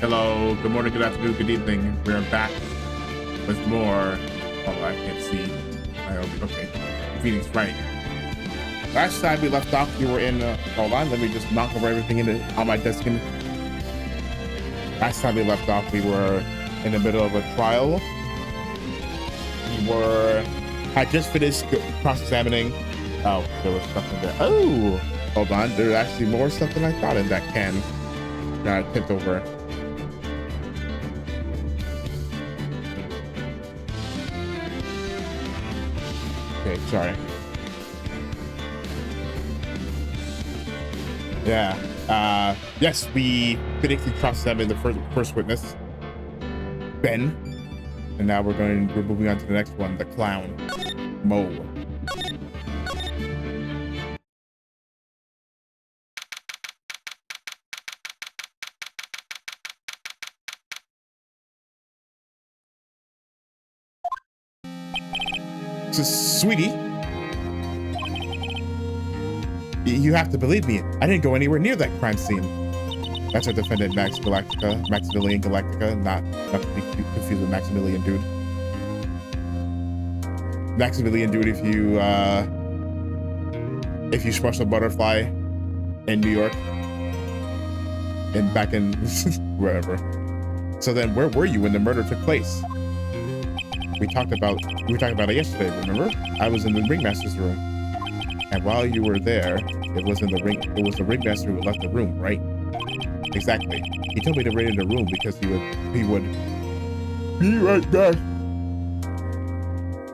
Hello, good morning, good afternoon, good evening. We're back with more. Oh, I can't see. Okay, Phoenix, right. Last time we left off, we were in, hold on, let me just knock over everything on my desk. Last time we left off, we were in the middle of a trial. Had just finished cross-examining. Oh, there was stuff in there. Oh, hold on, there's actually more stuff than I thought in that can. I tipped over. Okay, sorry. Yeah. Yes, we finished cross-examining the first witness, Ben, and now we're moving on to the next one, the clown, Mo. So, sweetie, you have to believe me. I didn't go anywhere near that crime scene. That's our defendant, Maximilian Galactica, not to be confused with Maximilian Dude. Maximilian Dude, if you smush a butterfly in New York and back in wherever. So then, where were you when the murder took place? We talked about it yesterday, remember? I was in the ringmaster's room. And while you were there, it was the ringmaster who left the room, right? Exactly. He told me to wait in the room because he would be right back.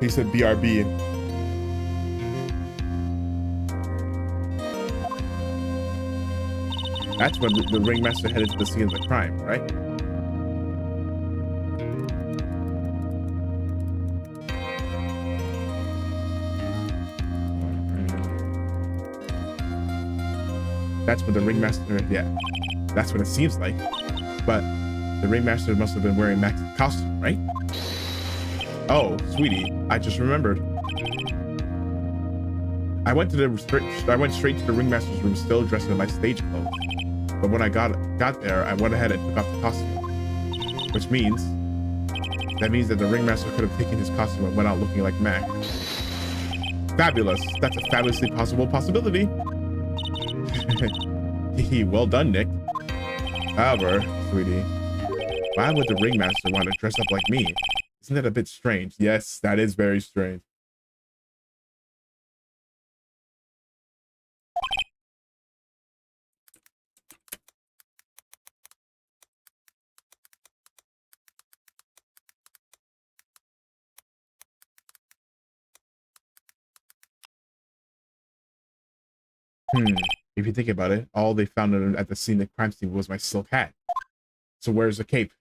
He said BRB. That's when the ringmaster headed to the scene of the crime, right? That's what the ringmaster, yeah, that's what it seems like. But the ringmaster must have been wearing Max's costume, right? Oh, sweetie, I just remembered. I went straight to the ringmaster's room, still dressed in my stage clothes. But when I got there, I went ahead and took off the costume. Which means that the ringmaster could have taken his costume and went out looking like Mac. Fabulous. That's a fabulously possible possibility. Well done, Nick. However, sweetie, why would the ringmaster want to dress up like me? Isn't that a bit strange? Yes, that is very strange. If you think about it, all they found at the scene, the crime scene, was my silk hat. So where's the cape?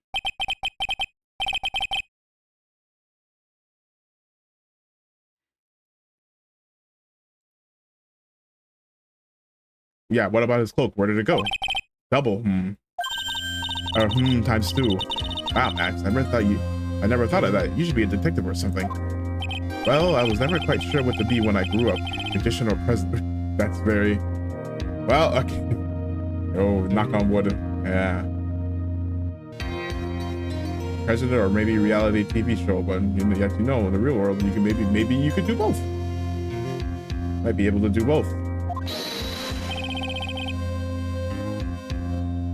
Yeah, what about his cloak? Where did it go? Double, Or times two. Wow, Max, I never thought of that. You should be a detective or something. Well, I was never quite sure what to be when I grew up. Magician or president. That's very... Well, okay. Oh, knock on wood. Yeah. President or maybe reality TV show, but in the real world, you can maybe you could do both. Might be able to do both.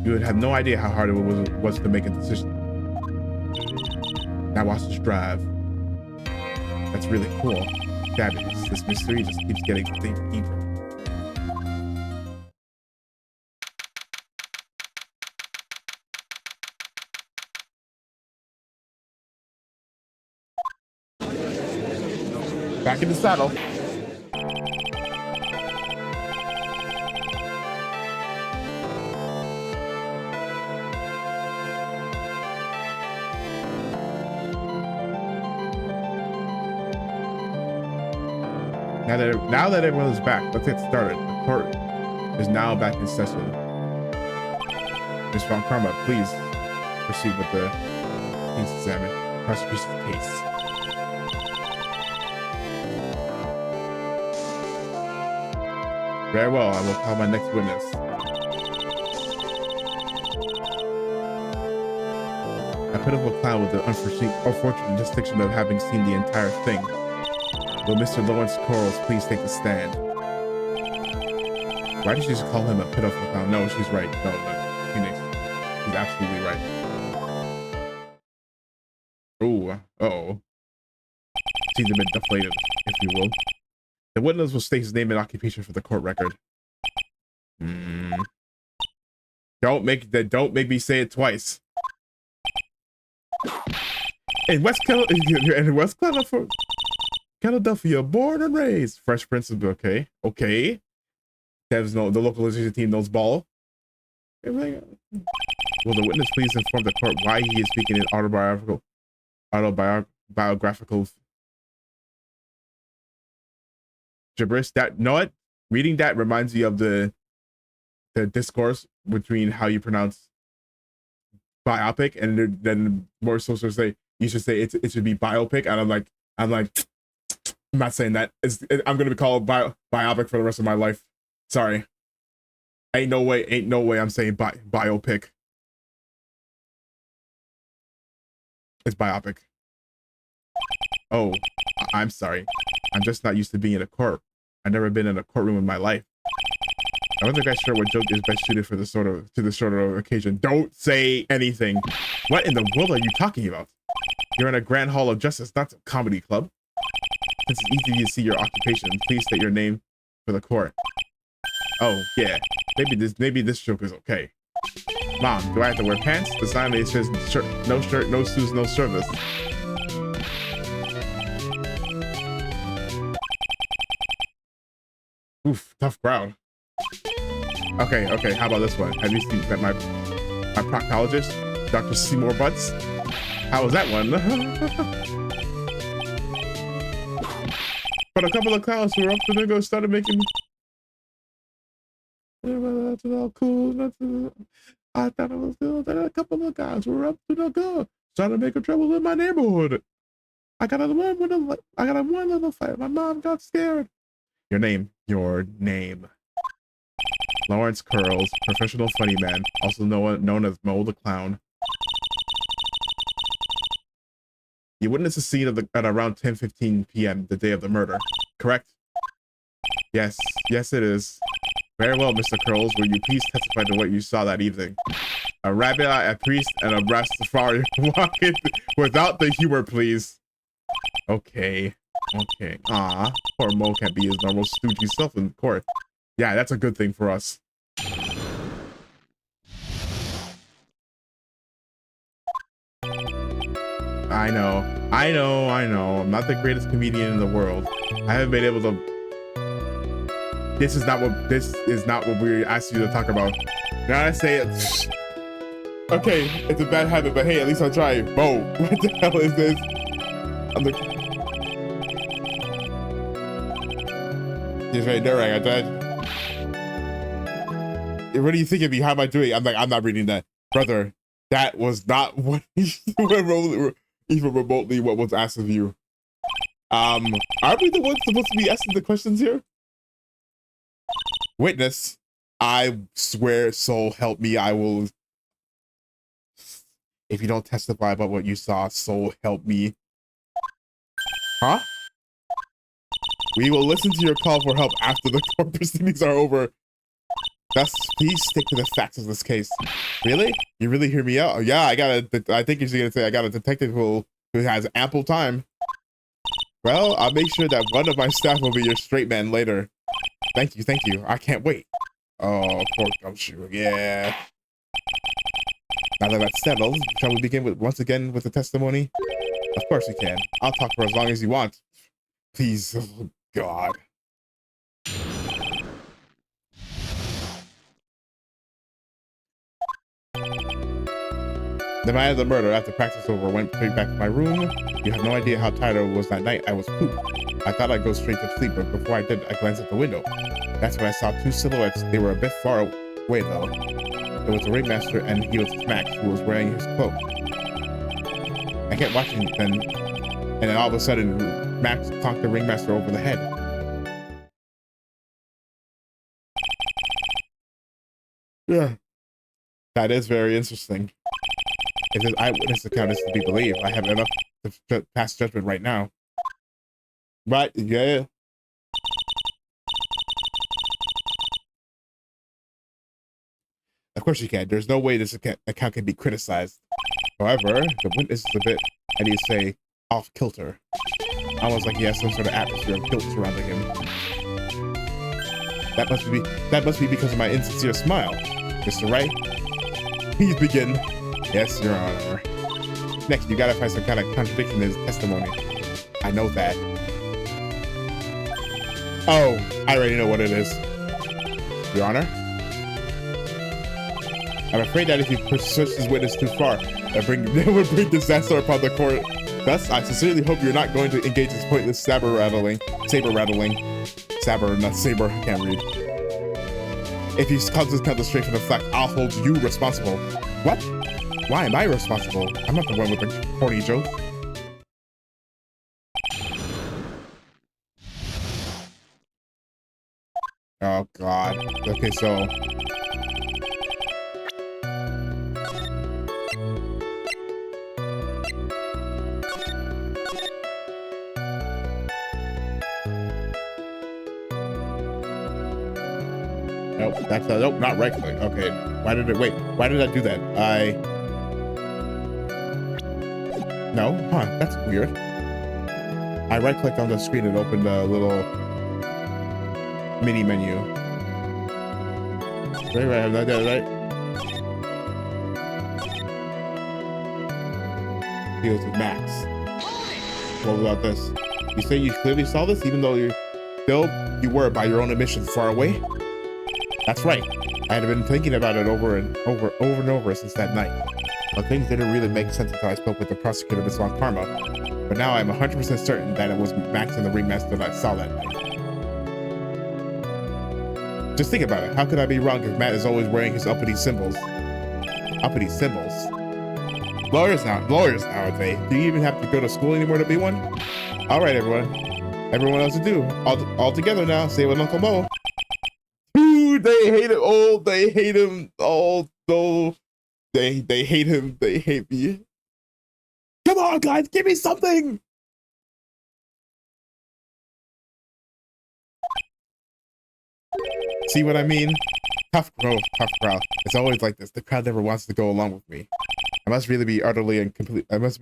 You would have no idea how hard it was to make a decision. Now watch us drive. That's really cool. Fabulous. This mystery just keeps getting deeper. Back in the saddle. Now that everyone is back, let's get started. The court is now back in session. Ms. Von Karma, please proceed with the case examine. Prosecution's case. Very well, I will call my next witness. A pitiful clown with the unfortunate distinction of having seen the entire thing. Will Mr. Lawrence Corals please take the stand? Why did she just call him a pitiful clown? No, she's right. No, Phoenix. She's absolutely right. Ooh, uh-oh. Seems a bit deflated, if you will. The witness will state his name and occupation for the court record. Don't make me say it twice. In West Philadelphia, born and raised. Fresh Prince of okay. The localization team knows ball. Will the witness please inform the court why he is speaking in autobiographical gibberish? That, know what? Reading that reminds me of the discourse between how you pronounce biopic, and then more socials say you should say it should be biopic, and I'm like I'm not saying that. I'm gonna be called biopic for the rest of my life. Sorry. Ain't no way I'm saying biopic. It's biopic. Oh, I'm sorry. I'm just not used to being in a court. I've never been in a courtroom in my life. I wasn't quite sure what joke is best suited for this sort of occasion. Don't say anything. What in the world are you talking about? You're in a grand hall of justice, not a comedy club. Since it's easy to see your occupation, please state your name for the court. Oh, yeah. Maybe this joke is okay. Mom, do I have to wear pants? The sign that says no shirt, no shoes, no service. Oof, tough crowd. Okay, how about this one? Have you seen that my proctologist, Dr. Seymour Butts? How was that one? But a couple of clowns who were up to the go started making... That's all cool. I thought it was cool that a couple of guys were up to the go started making trouble in my neighborhood. I got a one little fight. My mom got scared. Your name. Lawrence Curls, professional funny man, also known as Mo the Clown. You witnessed the scene of at around 10:15 p.m. the day of the murder, correct? Yes, yes it is. Very well, Mr. Curls. Will you please testify to what you saw that evening? A rabbi, a priest, and a Rastafari walking without the humor, please. Okay. Okay. Poor Mo can't be his normal stoogey self in court. Yeah, that's a good thing for us. I know. I'm not the greatest comedian in the world. I haven't been able to. This is not what we asked you to talk about. Now I say it. Okay, it's a bad habit, but hey, at least I'll try. Mo, what the hell is this? I'm the. He's right there, I got that. What do you think of me? How am I doing? I'm like, I'm not reading that. Brother, that was not what even remotely what was asked of you. Are we the ones supposed to be asking the questions here? Witness, I swear, so help me, I will. If you don't testify about what you saw, so help me. Huh? We will listen to your call for help after the court proceedings are over. Thus, please stick to the facts of this case. Really? You really hear me out? Yeah, I think you're gonna say I got a detective who has ample time. Well, I'll make sure that one of my staff will be your straight man later. Thank you. I can't wait. Oh, poor Gumshoe. Yeah. Now that that's settled, shall we begin once again with the testimony? Of course we can. I'll talk for as long as you want. Please, oh God. The night of the murder, after practice over, went straight back to my room. You have no idea how tired I was that night. I was pooped. I thought I'd go straight to sleep, but before I did, I glanced at the window. That's when I saw two silhouettes. They were a bit far away, though. It was the ringmaster, and he was Max, who was wearing his cloak. I kept watching then, and then all of a sudden, Max conked the ringmaster over the head. Yeah. That is very interesting. If this eyewitness account is to be believed, I have enough to pass judgment right now. Right, yeah. Of course you can. There's no way this account can be criticized. However, the witness is a bit, how do you say, off kilter. Almost like he has some sort of atmosphere of guilt surrounding him. That must be because of my insincere smile. Mr. Wright, please begin. Yes, Your Honor. Next, you gotta find some kind of contradiction in his testimony. I know that. Oh, I already know what it is. Your Honor? I'm afraid that if you push this witness too far, that would bring disaster upon the court. Thus, I sincerely hope you're not going to engage in pointless saber rattling. Saber, not saber, I can't read. If you cause this kind of straight from the fact, I'll hold you responsible. What? Why am I responsible? I'm not the one with the corny joke. Oh God. Okay, so nope, that's nope, not right click. Okay, why did I do that? No, huh? That's weird. I right clicked on the screen and opened a little mini menu. Right, I have that right. Deals with Max. What about this? You say you clearly saw this, even though you were by your own admission far away. That's right. I had been thinking about it over and over since that night. But things didn't really make sense until I spoke with the prosecutor, Miss Von Karma. But now I'm 100% certain that it was Max and the ringmaster that I saw that night. Just think about it. How could I be wrong if Matt is always wearing his uppity symbols? Uppity symbols? Lawyers nowadays. Do you even have to go to school anymore to be one? All right, everyone. Everyone else to do. All together now. Say with Uncle Mo. Ooh, they hate him. Oh, they hate him. Oh, no. They hate him. They hate me. Come on, guys, give me something. See what I mean? Tough growth, tough crowd. It's always like this. The crowd never wants to go along with me. I must really be utterly and completely. I must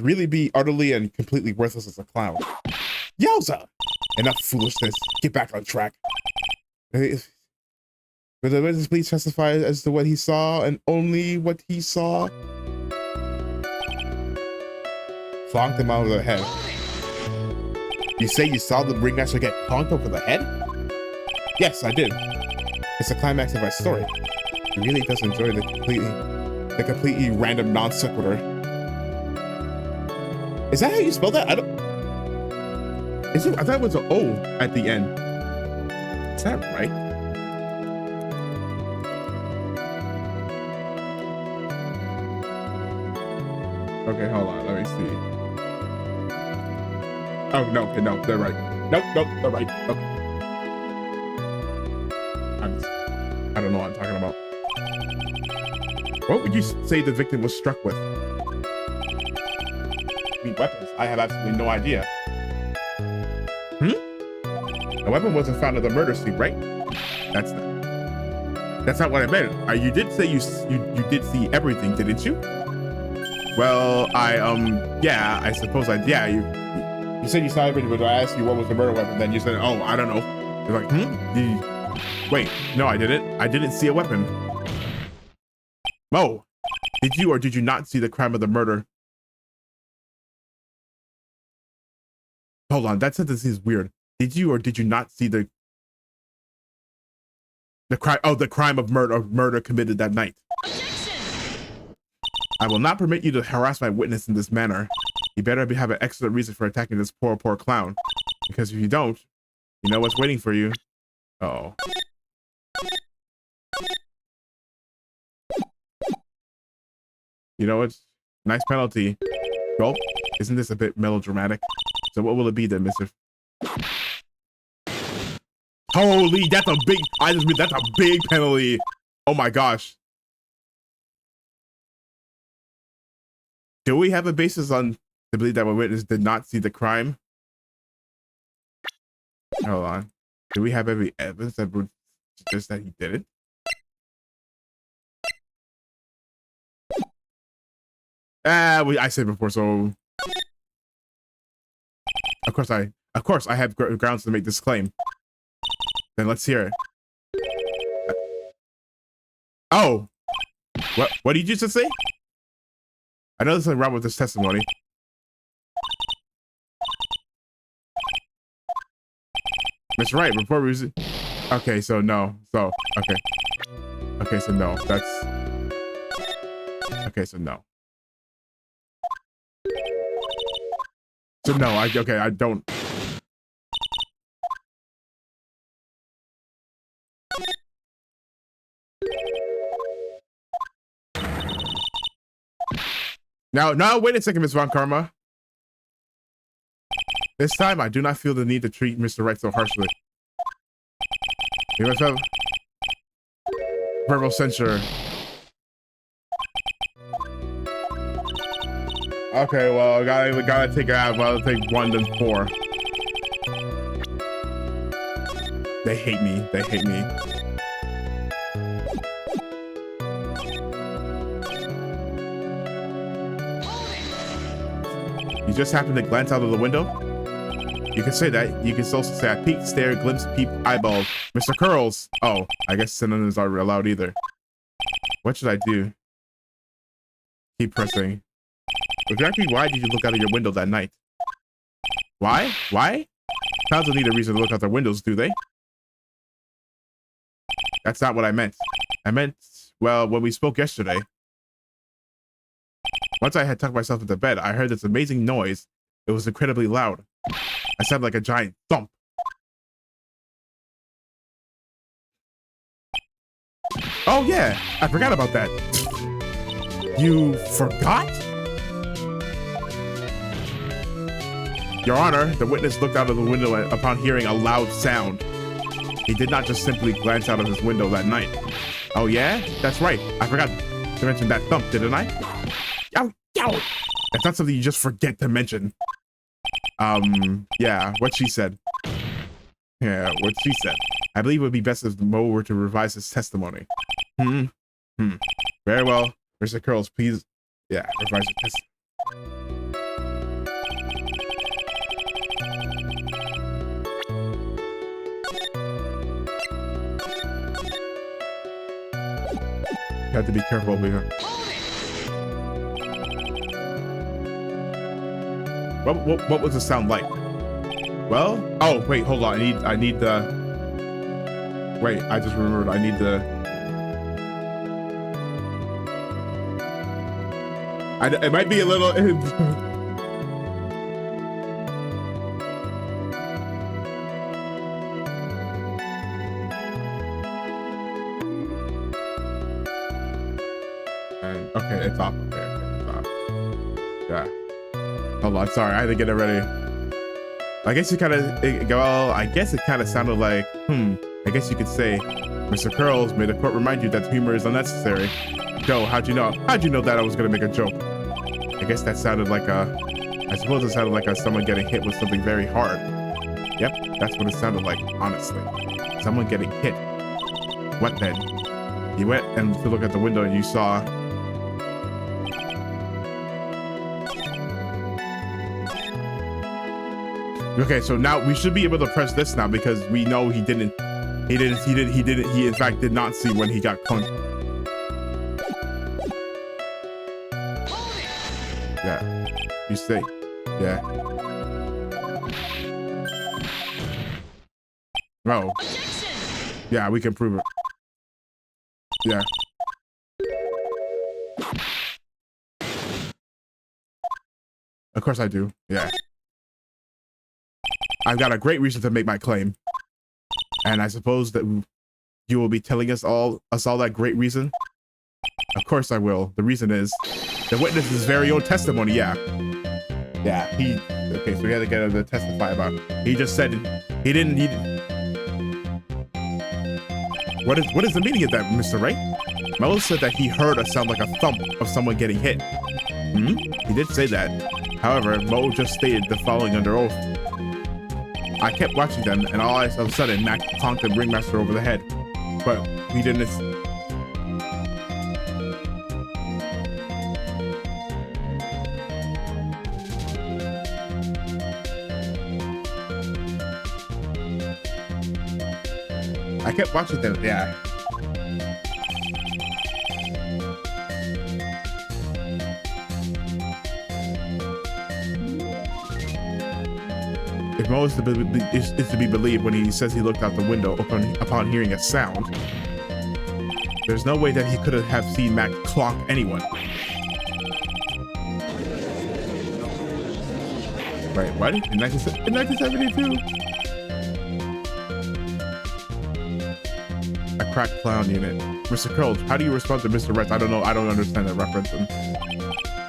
really be utterly and completely worthless as a clown. Yowza! Enough foolishness. Get back on track. Will the witness please testify as to what he saw and only what he saw? Plonked him out of the head. You say you saw the ringmaster get plonked over the head? Yes, I did. It's the climax of my story. He really does enjoy the completely random non sequitur. Is that how you spell that? I thought it was an O at the end. Is that right? Okay, hold on. Let me see. Oh no, okay, no, they're right. Nope, they're right. Okay. I don't know what I'm talking about. What would you say the victim was struck with? I mean, weapons. I have absolutely no idea. A weapon wasn't found at the murder scene, right? That's not what I meant. You did say you did see everything, didn't you? Well, yeah, I suppose yeah. You said you saw everything, but I asked you what was the murder weapon. Then you said, oh, I don't know. You're like, wait, no, I didn't. I didn't see a weapon. Mo, did you or did you not see the crime of the murder? Hold on, that sentence is weird. Did you or did you not see the crime? Oh, the crime of murder committed that night. Objection! I will not permit you to harass my witness in this manner. You better have an excellent reason for attacking this poor clown. Because if you don't, you know what's waiting for you. Uh-oh. You know what? Nice penalty. Gulp. Isn't this a bit melodramatic? So what will it be then, mister? Holy, that's a big, that's a big penalty. Oh my gosh. Do we have a basis to believe that my witness did not see the crime? Hold on. Do we have any evidence that would suggest that he did it? I said before, so of course I have grounds to make this claim. Then let's hear it. Oh, what did you just say? I know there's something wrong with this testimony. Mr. Wright, before we okay, so no, so okay, so no, that's okay, so no. So no, I don't. Now, wait a second, Miss Von Karma. This time, I do not feel the need to treat Mr. Wright so harshly. You must have verbal censure. Okay, well, gotta take it out. Well, I'll take 1 to 4. They hate me. They hate me. You just happened to glance out of the window? You can say that. You can also say I peeked, stare, glimpse, peep, eyeball. Mr. Curls. Oh, I guess synonyms aren't allowed either. What should I do? Keep pressing. Exactly why did you look out of your window that night? Why? Why? Clowns don't need a reason to look out their windows, do they? That's not what I meant. I meant, well, when we spoke yesterday. Once I had tucked myself into bed, I heard this amazing noise. It was incredibly loud. I sounded like a giant thump. Oh yeah, I forgot about that. You forgot? Your Honor, the witness looked out of the window upon hearing a loud sound. He did not just simply glance out of his window that night. Oh yeah? That's right. I forgot to mention that thump, didn't I? Yow, yow. It's not something you just forget to mention. Yeah, what she said. Yeah, what she said. I believe it would be best if Mo were to revise his testimony. Very well. Mr. Curls, please. Yeah, revise your testimony. You have to be careful over here. What was the sound like? Well, oh wait, hold on. I need the. Wait, I just remembered. I need the. It might be a little. Okay, it's off. Okay, it's off. Yeah. Hold on, sorry, I had to get it ready. I guess you kind of, well, I guess it kind of sounded like, I guess you could say, Mr. Curls, may the court remind you that humor is unnecessary. Joe, how'd you know that I was gonna make a joke? I guess that sounded like I suppose it sounded like someone getting hit with something very hard. Yep, that's what it sounded like, honestly. Someone getting hit. What then? You went and to look at the window and you saw. Okay, so now we should be able to press this now because we know he in fact did not see when he got clunked. Yeah, you stay. Yeah. Oh. Yeah, we can prove it. Yeah. Of course I do. Yeah. I've got a great reason to make my claim. And I suppose that you will be telling us all that great reason? Of course I will. The reason is the witness's very own testimony. Yeah. Yeah, okay, so we had to get him to testify about it. He just said he didn't need. What is the meaning of that, Mr. Wright? Mello said that he heard a sound like a thump of someone getting hit. He did say that. However, Mo just stated the following under oath. I kept watching them, and all of a sudden, Mac conked the ringmaster over the head. But he didn't. I kept watching them, yeah. If Mo is to be believed when he says he looked out the window upon hearing a sound, there's no way that he could have seen Mac clonk anyone. Wait, what? In 1972? A cracked clown unit. Mr. Curls, how do you respond to Mr. Wright? I don't know. I don't understand that reference.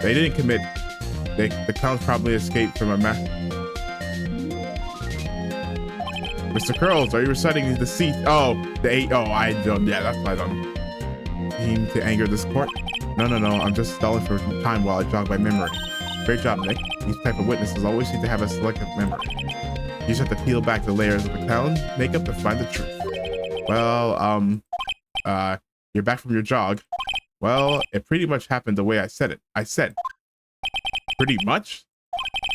They didn't commit. The clowns probably escaped from a mess. Mr. Curls, are you reciting the seat? Oh, I don't. Yeah, that's why I don't. Aim to anger this court? No. I'm just stalling for time while I jog my memory. Great job, Nick. These type of witnesses always seem to have a selective memory. You just have to peel back the layers of the clown makeup to find the truth. Well, you're back from your jog. Well, it pretty much happened the way I said it. I said, pretty much?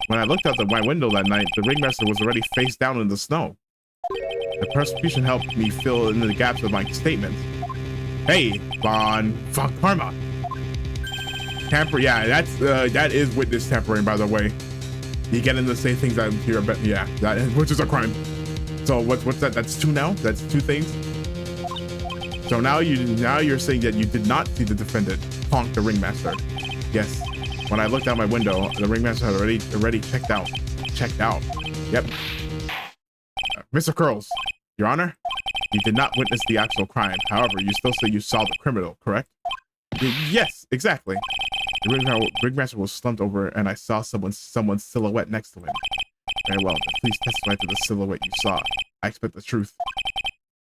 When I looked out my window that night, the ringmaster was already face down in the snow. The prosecution helped me fill in the gaps of my statements. Hey, fuck karma. Tamper, yeah, that is witness tampering, by the way. You get into the same things that you're, yeah, which is a crime. So what's that? That's two now. That's two things. So now you're saying that you did not see the defendant honk the ringmaster. Yes. When I looked out my window, the ringmaster had already checked out. Yep. Mr. Curls, Your Honor, you did not witness the actual crime. However, you still say you saw the criminal, correct? Yes, exactly. The ringmaster was slumped over, and I saw someone's silhouette next to him. Very well, please testify to the silhouette you saw. I expect the truth.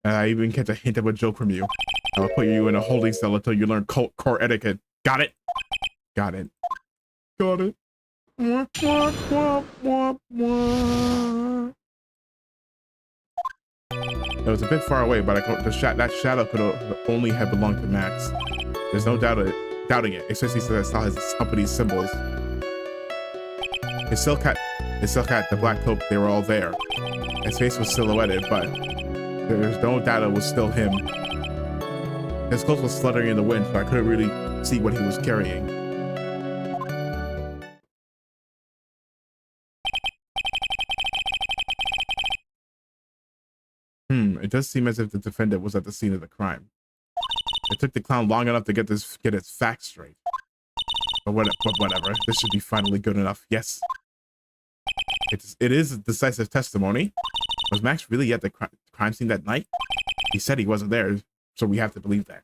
I even get a hint of a joke from you. I will put you in a holding cell until you learn court etiquette. Got it? Got it. Got it. Wah, wah, wah, wah, wah. It was a bit far away, but that shadow could only have belonged to Max. There's no doubting it, especially since I saw his company's symbols. His silk hat, the black cloak, they were all there. His face was silhouetted, but there's no doubt it was still him. His clothes was fluttering in the wind, so I couldn't really see what he was carrying. It does seem as if the defendant was at the scene of the crime. It took the clown long enough to get its facts straight. But whatever. This should be finally good enough. Yes. It is a decisive testimony. Was Max really at the crime scene that night? He said he wasn't there, so we have to believe that.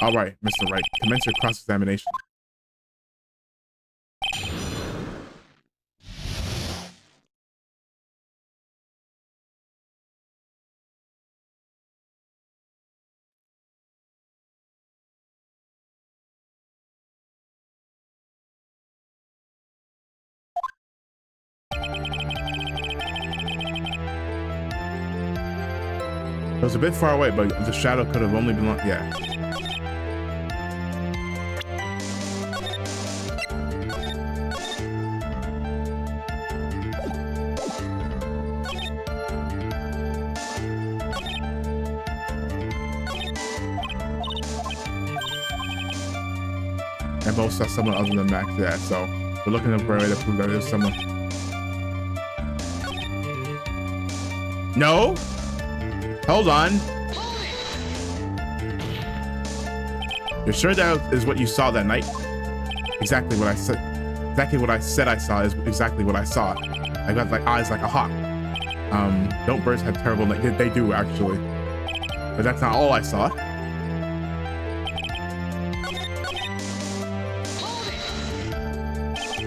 All right, Mr. Wright, commence your cross-examination. It was a bit far away, but the shadow could have only been yeah. And both saw someone other than Max, yeah, so we're looking for a way to prove that there's someone. No? Hold on. You're sure that is what you saw that night? Exactly what I said. Exactly what I said I saw is exactly what I saw. I got like eyes like a hawk. Don't birds have terrible night? They do actually. But that's not all I saw.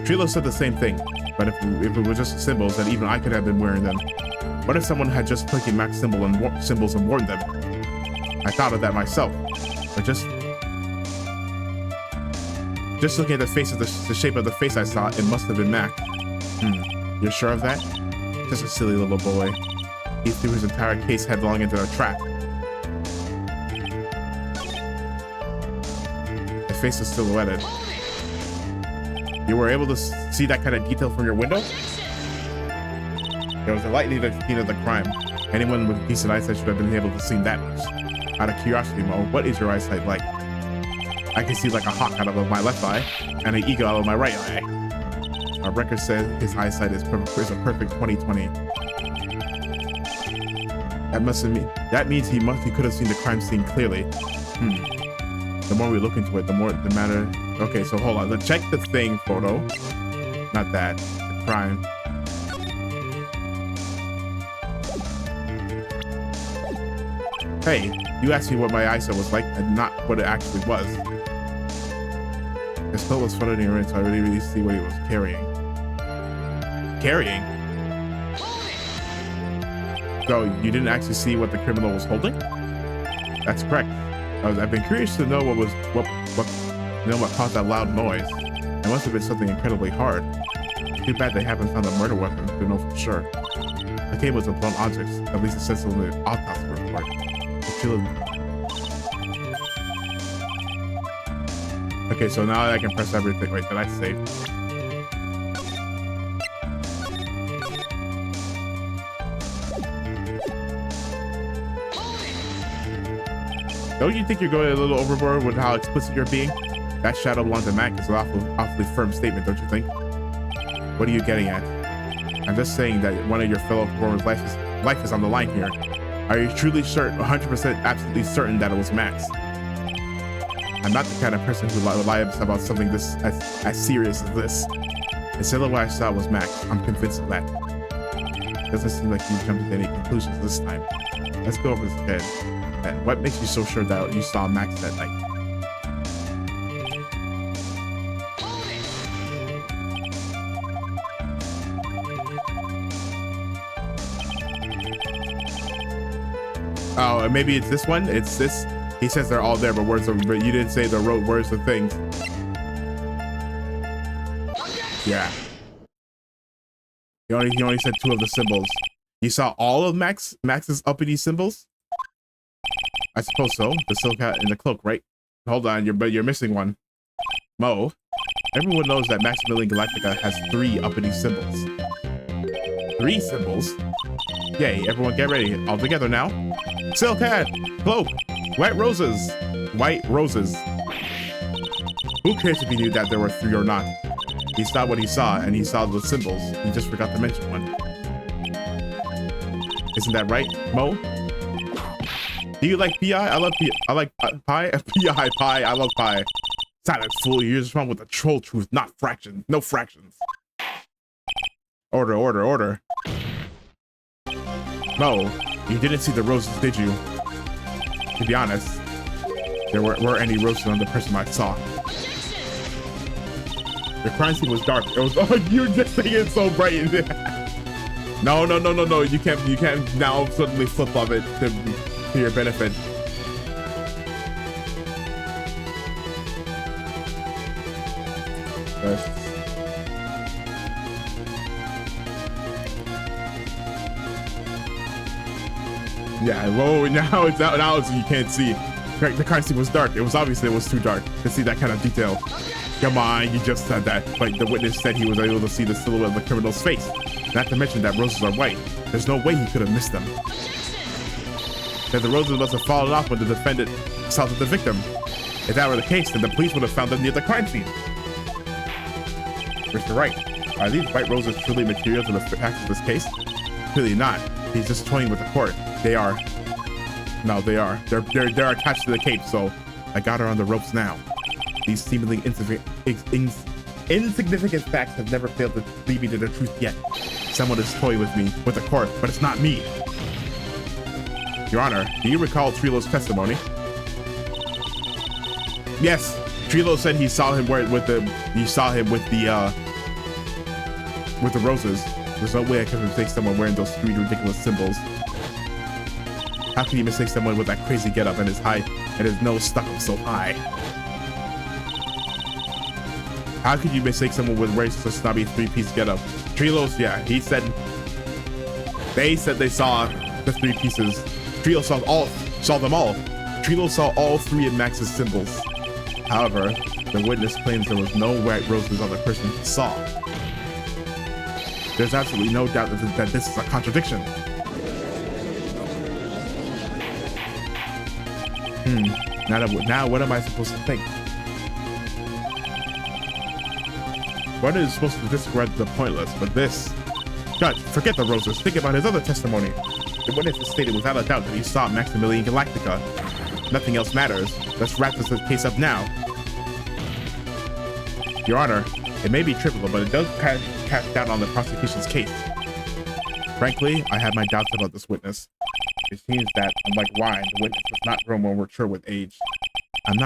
Trilo said the same thing, but if it was just symbols, then even I could have been wearing them. What if someone had just taken Mac's symbols and worn them? I thought of that myself, but just looking at the face of the shape of the face I saw, it must have been Mac. You're sure of that? Just a silly little boy. He threw his entire case headlong into a trap. The face is silhouetted. You were able to see that kind of detail from your window? There was a light near the scene of the crime. Anyone with decent eyesight should have been able to see that much. Out of curiosity, Mo, what is your eyesight like? I can see like a hawk out of my left eye and an eagle out of my right eye. Our record says his eyesight is a perfect 20/20. That means he could have seen the crime scene clearly. The more we look into it, the more the matter. Okay, so hold on. Let's check the thing photo. Not that. The crime. Hey, you asked me what my eyesight was like and not what it actually was. His coat was fluttering around, so I really see what he was carrying. Carrying? So you didn't actually see what the criminal was holding? That's correct. I've been curious to know what caused that loud noise. It must have been something incredibly hard. Too bad they haven't found a murder weapon to know for sure. The case was a blunt object, at least it says so in the autopsy report. Okay, so now I can press everything. Wait, did I save? Don't you think you're going a little overboard with how explicit you're being? That shadow belongs to Mac is an awfully firm statement, don't you think? What are you getting at? I'm just saying that one of your fellow performers' life is on the line here. Are you truly sure, 100% absolutely certain that it was Max? I'm not the kind of person who lies about something this as serious as this. Instead of what I saw was Max, I'm convinced of that. Doesn't seem like you jumped to any conclusions this time. Let's go over this again. And what makes you so sure that you saw Max that night? Oh, maybe it's this one. It's this. He says they're all there, but you didn't say the words of things. Yeah. He only said 2 of the symbols. You saw all of Max's uppity symbols? I suppose so. The silk hat and the cloak, right? Hold on, you're missing one. Mo, everyone knows that Maximilian Galactica has 3 uppity symbols. 3 symbols? Yay, everyone get ready. All together now. Silk hat, cloak, white roses. White roses. Who cares if he knew that there were 3 or not? He saw what he saw, and he saw the symbols. He just forgot to mention one. Isn't that right, Mo? Do you like PI? I love PI. I like pie. PI pie. I love pie. Silence, fool. You're just wrong with the troll truth, not fractions. No fractions. Order, order, order. Mo, you didn't see the roses, did you? To be honest, there weren't any roses on the person I saw. The crime scene was dark. It was. Oh, you're just saying it so bright. No. You can't now suddenly flip of it to your benefit. Yeah. Whoa. Now it's out. Now you can't see. The crime scene was dark. It was too dark to see that kind of detail. Come on, you just said that. But the witness said he was able to see the silhouette of the criminal's face. Not to mention that roses are white. There's no way he could have missed them. That the roses must have fallen off when the defendant assaulted the victim. If that were the case, then the police would have found them near the crime scene. Mr. Wright, are these white roses truly material to the facts of this case? Clearly not. He's just toying with the court. They are. No, they are. They're attached to the cape, so I got her on the ropes now. These seemingly insignificant facts have never failed to lead me to the truth yet. Someone is toying with me, with the court, but it's not me. Your Honor, do you recall Trilo's testimony? Yes, Trilo said he saw him with the roses. There's no way I can mistake someone wearing those 3 ridiculous symbols. How can you mistake someone with that crazy getup and his nose stuck up so high? How could you mistake someone with wearing such a snobby 3-piece getup? Trilos, yeah, they said they saw the 3 pieces. Trilo saw them all. Trilo saw all 3 of Max's symbols. However, the witness claims there was no white roses on the person he saw. There's absolutely no doubt that this is a contradiction. Now what am I supposed to think? One is supposed to disregard the pointless, but this... God, forget the roses. Think about his other testimony. The witness has stated without a doubt that he saw Maximilian Galactica. Nothing else matters. Let's wrap this case up now. Your Honor, it may be trivial, but it does cast doubt on the prosecution's case. Frankly, I have my doubts about this witness. It seems that, unlike wine, the witness has not grown more mature with age. I'm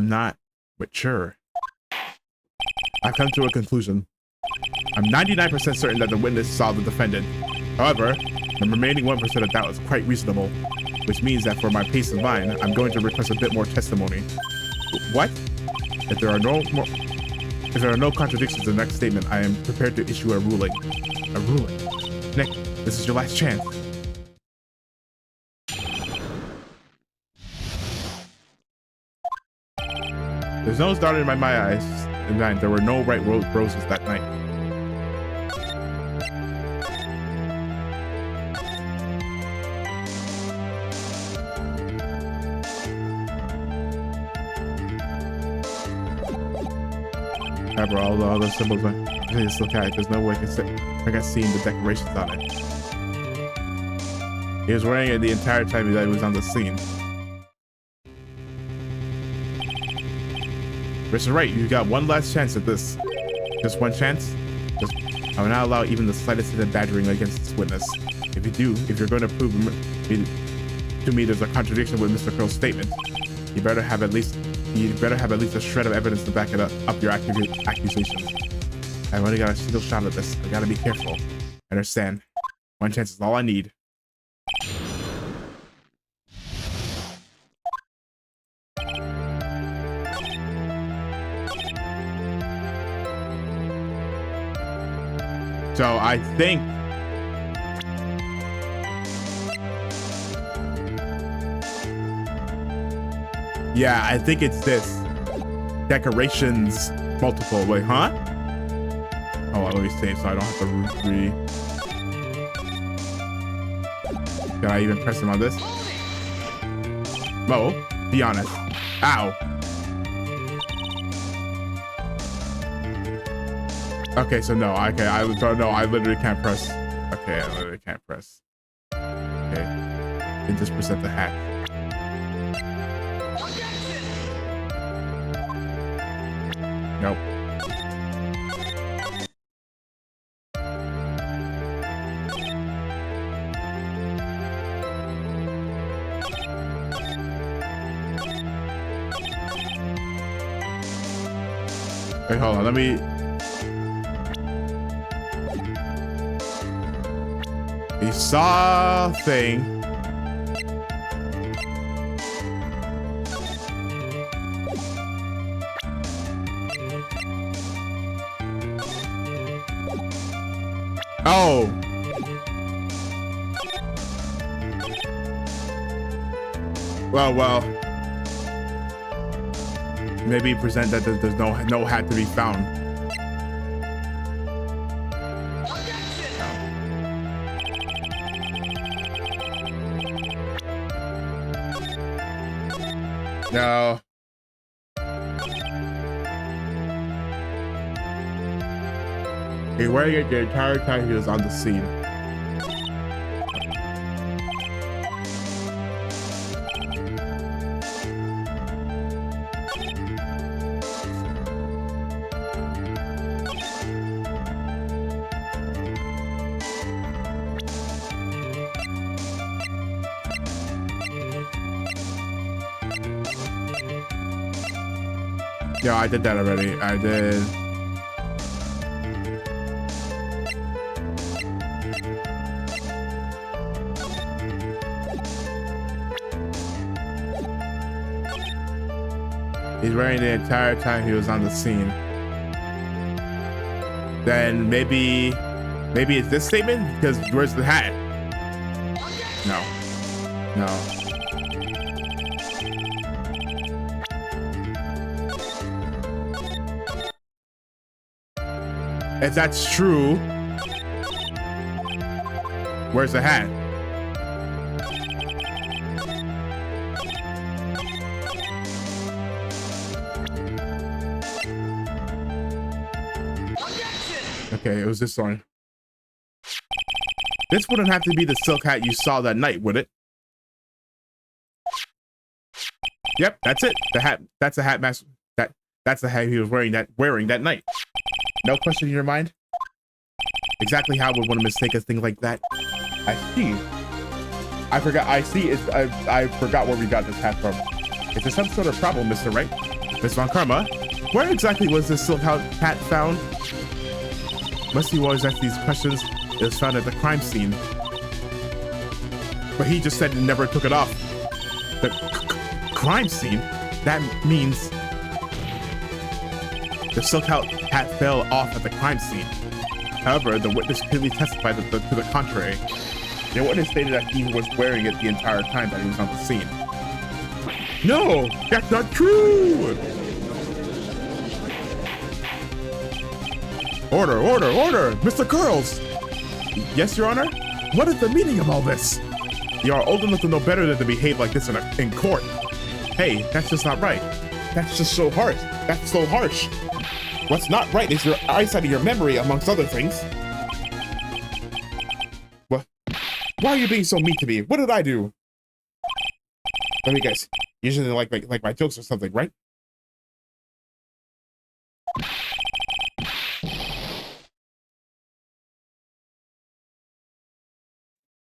not mature. I've come to a conclusion. I'm 99% certain that the witness saw the defendant. However, the remaining 1% of doubt is quite reasonable, which means that for my peace of mind, I'm going to request a bit more testimony. What? If there are no contradictions in the next statement, I am prepared to issue a ruling. A ruling? Nick, this is your last chance. There's no doubt in my eyes, and there were no white roses that night. However, all the other symbols are still carried. There's no way I can see the decorations on it. He was wearing it the entire time that he was on the scene. Mr. Wright, you got one last chance at this. Just one chance? I will not allow even the slightest hint of badgering against this witness. If you're going to prove to me there's a contradiction with Mr. Crow's statement, you better have at least a shred of evidence to back it up your accusations. I've only got a single shot at this. I gotta be careful. Understand? One chance is all I need. So I think yeah, I think it's this. Decorations multiple. Wait, huh? Oh, let me save so I don't have to root 3. Can I even press him on this? Mo, be honest. Ow. Okay, so no. Okay, I literally can't press. Okay, I literally can't press. Okay, and just present the hat. Nope. Wait, hold on. Let me. He saw a thing. Oh. Well. Maybe present that there's no hat to be found. No. He's wearing it the entire time he was on the scene. Yeah, I did that already. I did. He's wearing the entire time he was on the scene. Then maybe it's this statement, because where's the hat? No. If that's true, where's the hat? Okay, it was this one. This wouldn't have to be the silk hat you saw that night, would it? Yep, that's it. The hat. That's the hat mask. That's the hat he was wearing that night. No question in your mind? Exactly how would one mistake a thing like that? I see. I forgot. I forgot where we got this hat from. Is there some sort of problem, Mr. Wright? Miss Von Karma, where exactly was this silk hat found? Must he always ask these questions? It was found at the crime scene. But he just said he never took it off. The crime scene? That means the silk hat fell off at the crime scene. However, the witness clearly testified to the contrary. The witness stated that he was wearing it the entire time that he was on the scene. No, that's not true! Order! Mr. Curls! Yes, Your Honor? What is the meaning of all this? You are old enough to know better than to behave like this in court. Hey, that's just not right. That's just so harsh. That's so harsh. What's not right is your eyesight and your memory, amongst other things. What? Why are you being so mean to me? What did I do? Let me guess. You usually like my jokes or something, right?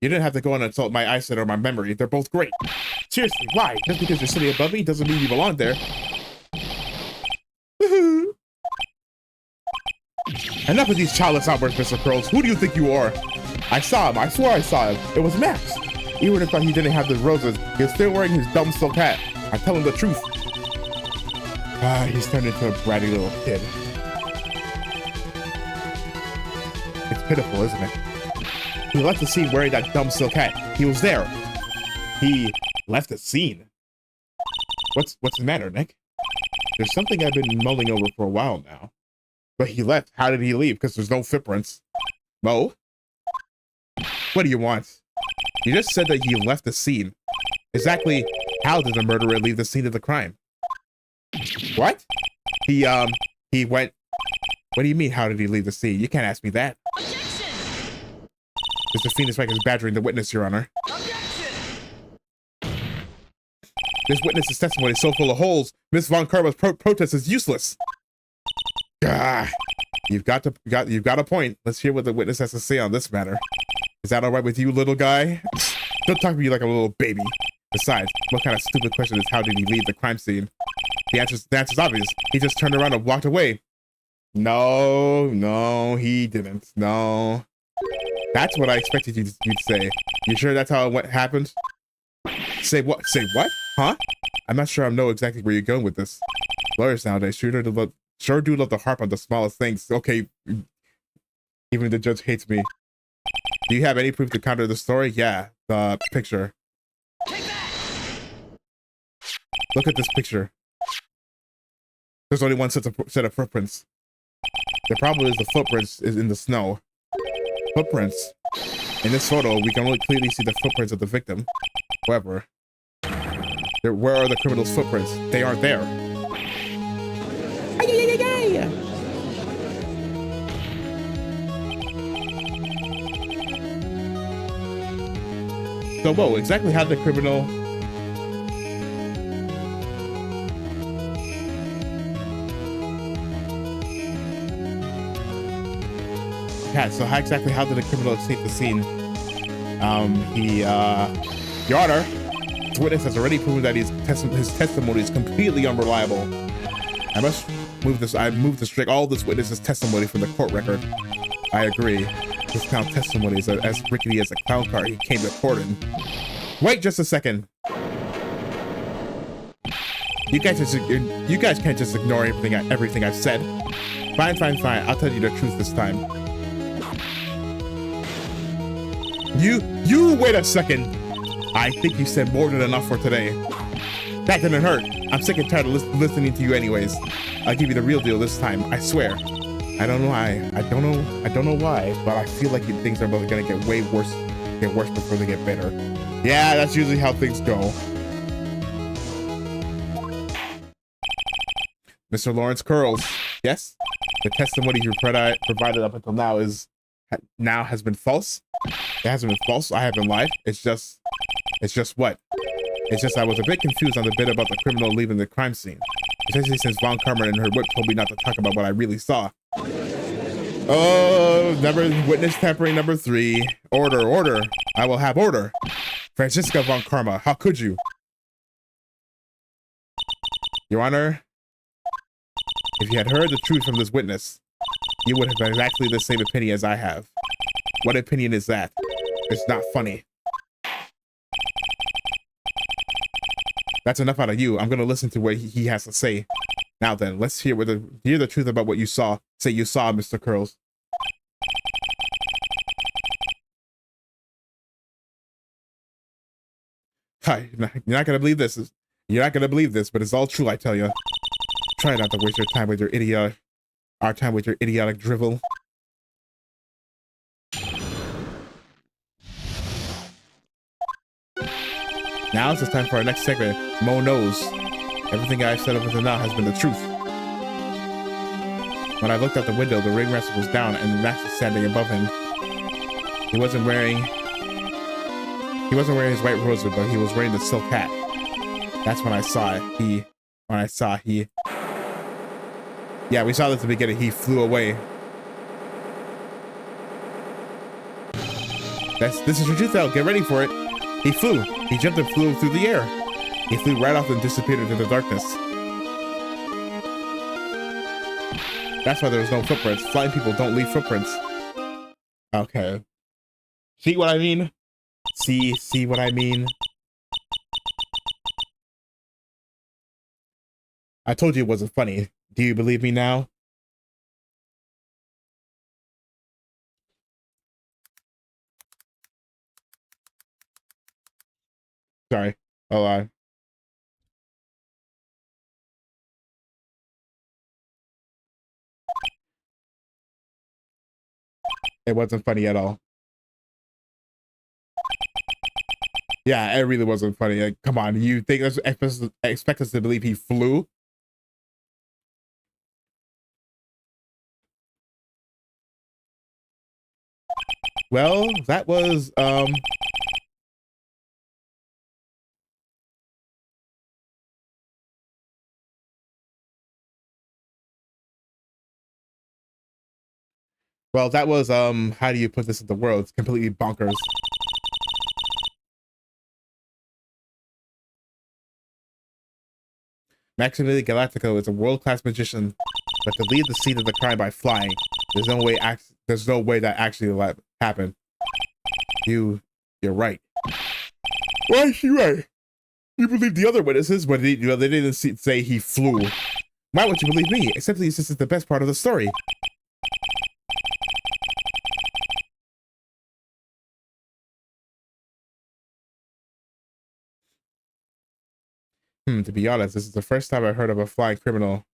You didn't have to go and insult my eyesight or my memory. They're both great. Seriously, why? Just because you're sitting above me doesn't mean you belong there. Enough of these childless outbursts, Mr. Curls. Who do you think you are? I saw him. I swore I saw him. It was Max. Even if he didn't have the roses, he was still wearing his dumb silk hat. I tell him the truth. He's turned into a bratty little kid. It's pitiful, isn't it? He left the scene wearing that dumb silk hat. He was there. He left the scene. What's the matter, Nick? There's something I've been mulling over for a while now. But he left. How did he leave? Because there's no footprints. Mo? What do you want? You just said that he left the scene. Exactly how did the murderer leave the scene of the crime? What? He went... What do you mean, how did he leave the scene? You can't ask me that. Objection! Mr. Phoenix Wright is badgering the witness, Your Honor. Objection! This witness's testimony is so full of holes, Miss Von Karma's protest is useless. Gah. You've got a point. Let's hear what the witness has to say on this matter. Is that all right with you, little guy? Don't talk to me like a little baby. Besides, what kind of stupid question is how did he leave the crime scene? The answer's obvious. He just turned around and walked away. No, he didn't. No. That's what I expected you'd say. You sure that's how it happened? Say what? Say what? Huh? I'm not sure I know exactly where you're going with this. Lawyers nowadays sure do love to harp on the smallest things. Okay, even the judge hates me. Do you have any proof to counter the story? Yeah, the picture. Look at this picture. There's only one set of footprints. The problem is the footprints is in the snow. Footprints. In this photo, we can only clearly see the footprints of the victim. However, where are the criminal's footprints? They aren't there. So, whoa, exactly how the criminal... Yeah, so exactly how did the criminal escape the scene? Your Honor, this witness has already proven that his testimony is completely unreliable. I moved to strike all this witness's testimony from the court record. I agree. This clown's testimony is as rickety as a clown car he came to court in. Wait just a second. You guys can't just ignore everything I've said. Fine. I'll tell you the truth this time. You wait a second. I think you said more than enough for today. That didn't hurt. I'm sick and tired of listening to you anyways. I'll give you the real deal this time, I swear. I don't know why. I don't know why, but I feel like things are both gonna get way worse. Get worse before they get better. Yeah, that's usually how things go. Mr. Lawrence Curls. Yes? The testimony you provided up until now has been false? It hasn't been false. I haven't lied. It's just what? It's just I was a bit confused on the bit about the criminal leaving the crime scene. Especially since Von Karma and her whip told me not to talk about what I really saw. Oh, witness tampering number 3. Order. I will have order. Franziska Von Karma, how could you? Your Honor, if you had heard the truth from this witness, you would have exactly the same opinion as I have. What opinion is that? It's not funny. That's enough out of you. I'm gonna listen to what he has to say. Now then, let's hear the truth about what you saw. Say you saw, Mr. Curls. Hi, you're not gonna believe this. You're not gonna believe this, but it's all true, I tell you. Try not to waste our time with your idiotic drivel. Now it's time for our next segment. Mo knows. Everything I've said up until now has been the truth. When I looked out the window, the ring master was down and Max was standing above him. He wasn't wearing his white rosary, but he was wearing the silk hat. That's when I saw it. Yeah, we saw this at the beginning. He flew away. This is your truth out. Get ready for it. He flew. He jumped and flew through the air. He flew right off and disappeared into the darkness. That's why there's no footprints. Flying people don't leave footprints. Okay. See what I mean? See what I mean? I told you it wasn't funny. Do you believe me now? Sorry. Hold on. It wasn't funny at all. Yeah, it really wasn't funny. Like, come on, you think expect us to believe he flew? Well, that was how do you put this in the world? It's completely bonkers. Maximilian Galactico is a world-class magician, but to lead the scene of the crime by flying, there's no way that actually happened. You're right. Why is she right? You believe the other witnesses, but they didn't say he flew. Why would you believe me? Simply, this is the best part of the story. To be honest, this is the first time I've heard of a flying criminal.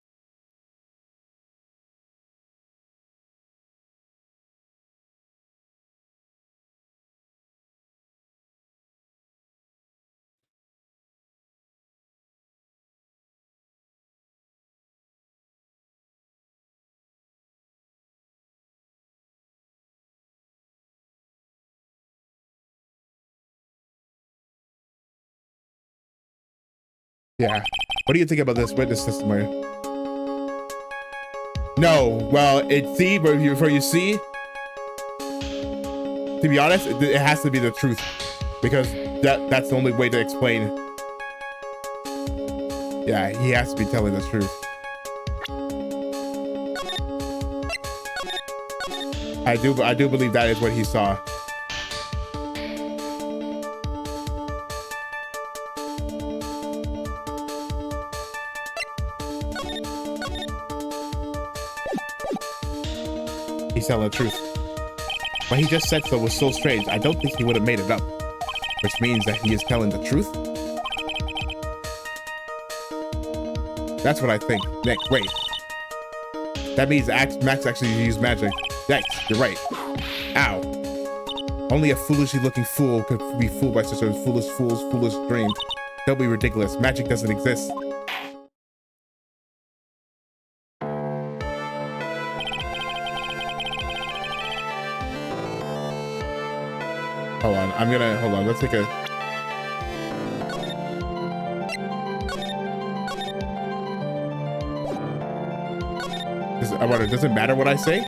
Yeah. What do you think about this witness testimony? No. Well, before you see, to be honest, it has to be the truth, because that's the only way to explain. Yeah, he has to be telling the truth. I do believe that is what he saw. He's telling the truth. What he just said was so strange. I don't think he would have made it up, which means that he is telling the truth. That's what I think. Nick, wait. That means Max actually used magic. Yikes, you're right. Ow. Only a foolishly looking fool could be fooled by such a foolish dream. Don't be ridiculous. Magic doesn't exist. Hold on. Let's take a... Does it matter what I say?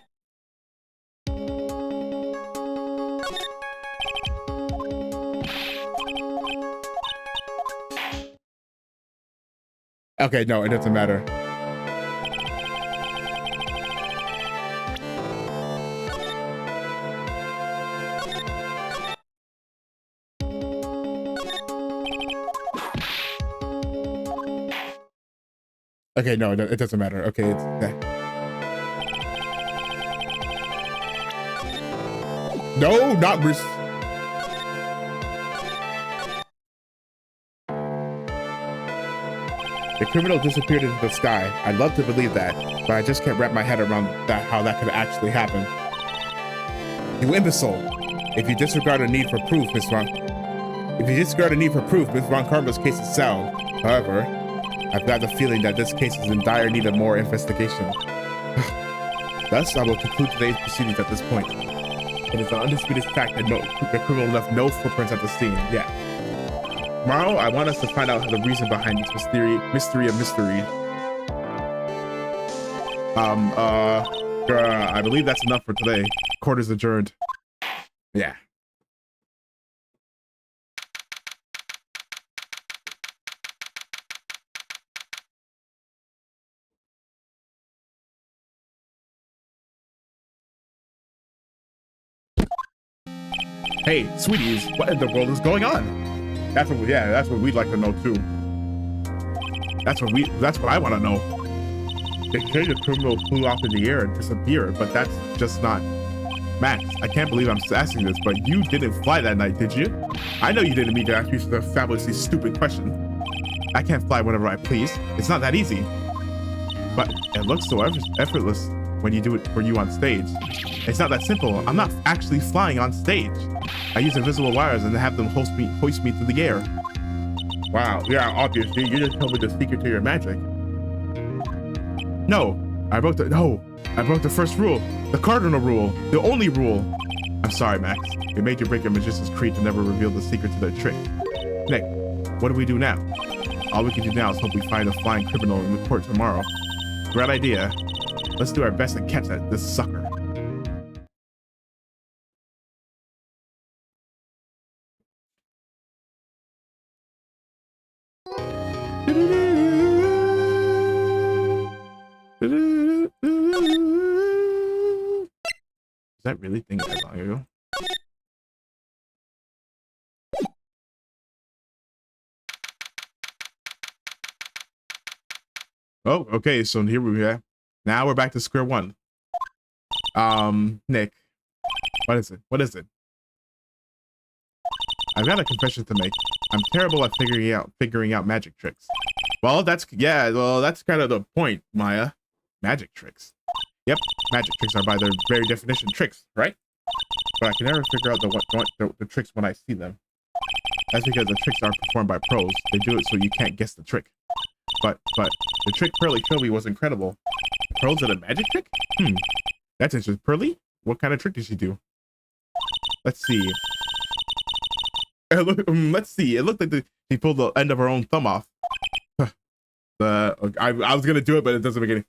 Okay, no, it doesn't matter. Okay, no, it doesn't matter. Okay, it's... No, not... The criminal disappeared into the sky. I'd love to believe that, but I just can't wrap my head around how that could actually happen. You imbecile! If you disregard a need for proof, Miss Von Karma's case is sound. However, I've got the feeling that this case is in dire need of more investigation. Thus, I will conclude today's proceedings at this point. It is an undisputed fact that the criminal left no footprints at the scene. Yeah. Tomorrow, I want us to find out the reason behind this mystery of mysteries. I believe that's enough for today. Court is adjourned. Yeah. Hey, sweeties, what in the world is going on? That's what we'd like to know too. That's what I want to know. They say the criminal flew off in the air and disappeared, but that's just not Max, I can't believe I'm asking this, but you didn't fly that night, did you? I know you didn't mean to ask me the fabulously stupid question. I can't fly whenever I please. It's not that easy. But it looks so effortless when you do it for you on stage. It's not that simple. I'm not actually flying on stage. I use invisible wires and have them hoist me through the air. Wow, yeah, obviously. You just told me the secret to your magic. No, I broke the first rule. The cardinal rule. The only rule. I'm sorry, Max. It made you break your magician's creed to never reveal the secret to their trick. Nick, what do we do now? All we can do now is hope we find a flying criminal in the court tomorrow. Great idea. Let's do our best to catch this sucker. Is that really thing that long ago? Oh, okay, so here we are. Now we're back to square one. Nick, what is it? What is it? I've got a confession to make. I'm terrible at figuring out magic tricks. Well, that's kind of the point, Maya. Magic tricks. Yep, magic tricks are by their very definition tricks, right? But I can never figure out the tricks when I see them. That's because the tricks aren't performed by pros. They do it so you can't guess the trick. But the trick Pearly showed me was incredible. Pros at a magic trick? That's interesting. Pearly? What kind of trick did she do? Let's see. Let's see. It looked like she pulled the end of her own thumb off. I was gonna do it, but it doesn't make any.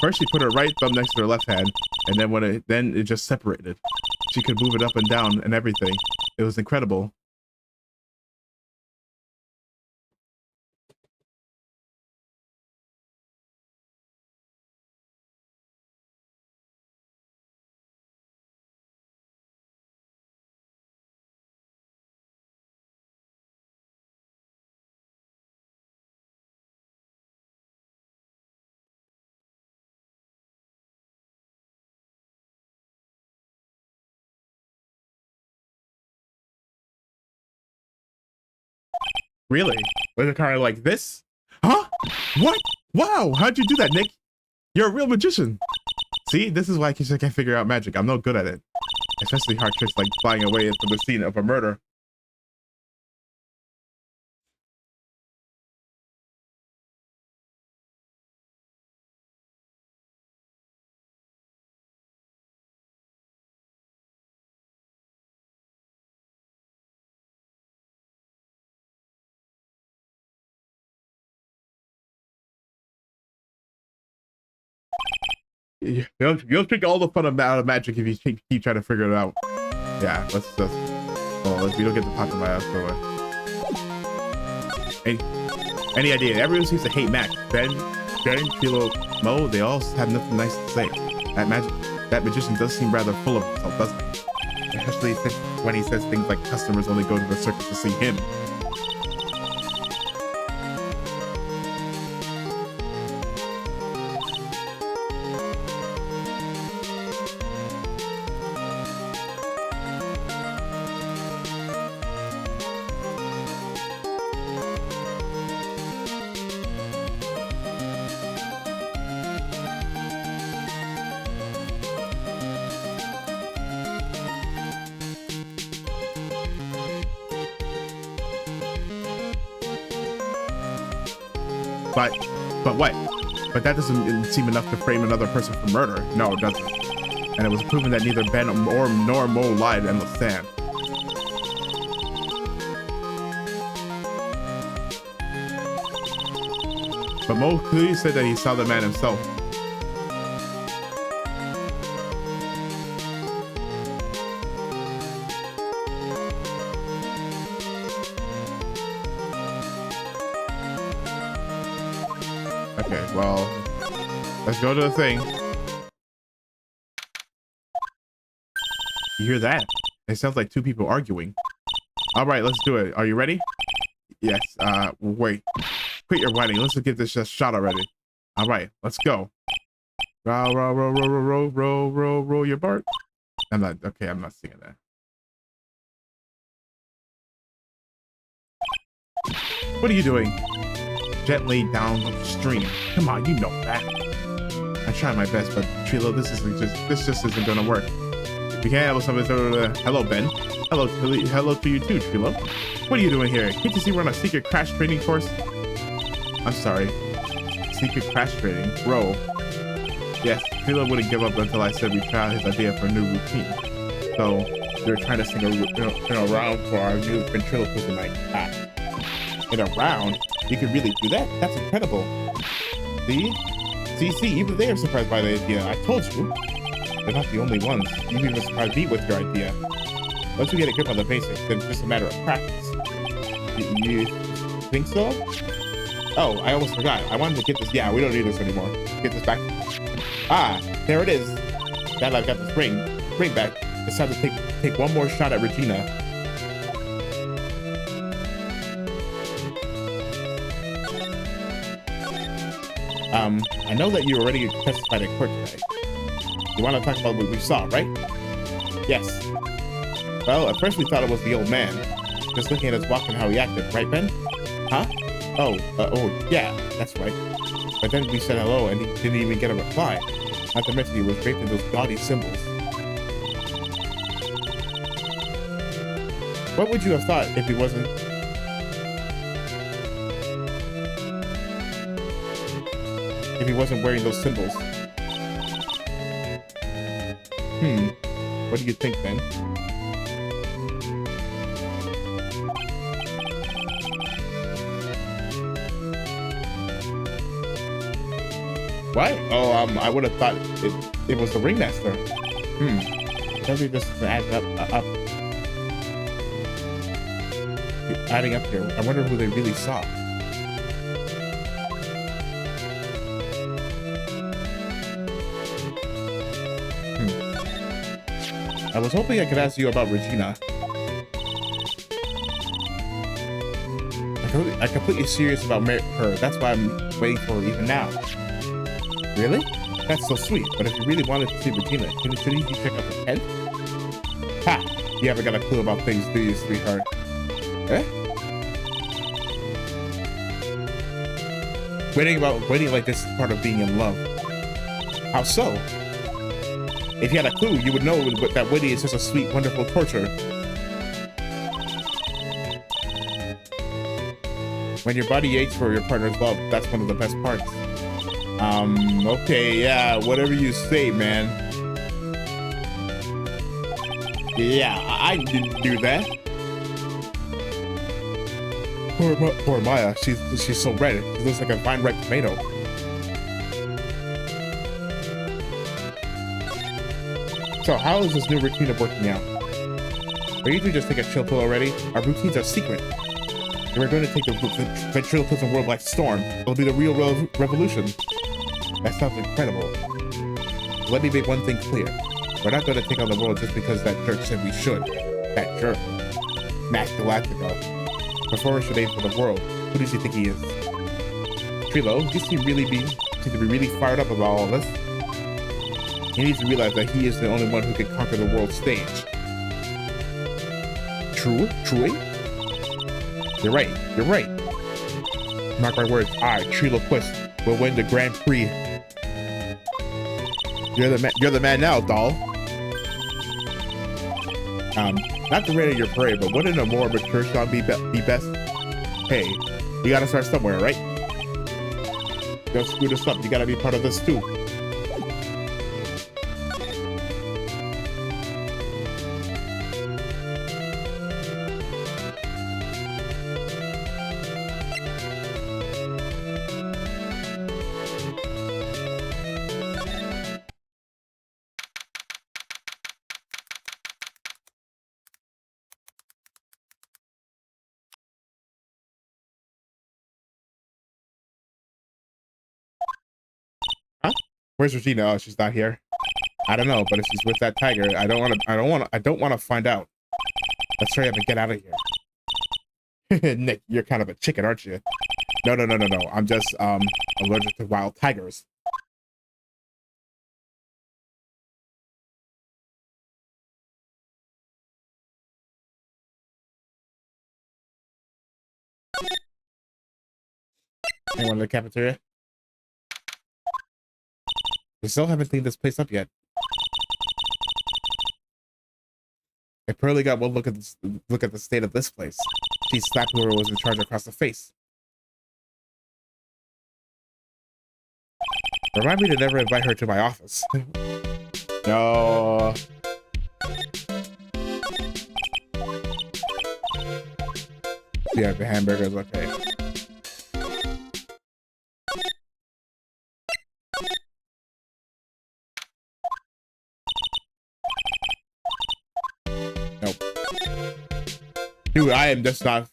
First, she put her right thumb next to her left hand, and then it just separated. She could move it up and down and everything. It was incredible. Really? Was it kind of like this? Huh? What? Wow, how'd you do that, Nick? You're a real magician. See, this is why I can't figure out magic. I'm no good at it. Especially hard tricks like flying away from the scene of a murder. You'll take all the fun out of magic if you keep trying to figure it out. Yeah, let's just. Oh, we don't get the pot in my ass. Any idea? Everyone seems to hate Mac. Ben, Philo, Mo, they all have nothing nice to say. That magician does seem rather full of himself, doesn't he? Especially when he says things like customers only go to the circus to see him. But what? But that doesn't seem enough to frame another person for murder. No, it doesn't. And it was proven that neither Ben nor Mo lied in endless sand. But Mo clearly said that he saw the man himself. Okay, well, let's go to the thing. You hear that? It sounds like two people arguing. All right, let's do it. Are you ready? Yes. Wait. Quit your whining. Let's get this shot already. All right, let's go. Row, row, row, row, row, row, row, row your boat. I'm not okay. I'm not singing that. What are you doing? Gently down the stream. Come on, you know that. I tried my best, but Trilo, this just isn't gonna work. We can't handle something. Hello, Ben. Hello to you too, Trilo. What are you doing here? Can't you see we're on a secret crash training course? I'm sorry. Secret crash training, bro. Yes, Trilo wouldn't give up until I said we tried his idea for a new routine. So we were trying to sing a round for our new ventriloquism night. In a round? You can really do that? That's incredible. See, even they are surprised by the idea. I told you. They're not the only ones. You even surprised me with your idea. Once we get a grip on the basics, then it's just a matter of practice. You think so? Oh, I almost forgot. I wanted to get this. Yeah, we don't need this anymore. Get this back. Ah, there it is. Now that I've got this ring back, it's time to take one more shot at Regina. I know that you already testified in court today. You want to talk about what we saw, right? Yes. Well, at first we thought it was the old man. Just looking at his walk and how he acted, right, Ben? Huh? Oh, yeah, that's right. But then we said hello and he didn't even get a reply. Not to mention he was draped in those gaudy symbols. What would you have thought if he wasn't... wearing those symbols? What do you think, Ben? What? Oh, I would have thought it was the ringmaster. Maybe this is adding up. Adding up here. I wonder who they really saw. I was hoping I could ask you about Regina. I'm completely serious about her. That's why I'm waiting for her even now. Really? That's so sweet. But if you really wanted to see Regina, shouldn't you check out the tent? Ha! You haven't got a clue about things, do you, sweetheart? Eh? Waiting like this is part of being in love. How so? If you had a clue, you would know that waiting is just a sweet, wonderful torture. When your body aches for your partner's love, that's one of the best parts. Okay, yeah, whatever you say, man. Yeah, I didn't do that. Poor Maya, she's so red. She looks like a fine ripe tomato. So how is this new routine working out? Are you two just take a chill pill already? Our routines are secret. And we're going to take the ventriloquism world by storm. It'll be the real revolution. That sounds incredible. Let me make one thing clear. We're not going to take on the world just because that jerk said we should. That jerk. Max Galactica. Before we should aim for the world, who does he think he is? Trilo, you seem to be really fired up about all this. He needs to realize that he is the only one who can conquer the world stage. True? You're right. Mark my words, I, Triloquist, will win the Grand Prix. You're the man now, doll. Not to rain on your parade, but wouldn't a more mature Sean be best? Hey, you gotta start somewhere, right? Don't screw this up, you gotta be part of this too. Huh? Where's Regina? Oh, she's not here. I don't know, but if she's with that tiger, I don't want to find out. Let's hurry up and get out of here. Nick, you're kind of a chicken, aren't you? No. I'm just allergic to wild tigers. Anyone in the cafeteria? We still haven't cleaned this place up yet. I probably got one look at the state of this place. She slapped whoever was in charge across the face. Remind me to never invite her to my office. No. Yeah, the hamburger's okay. Nope. Dude, I am just not.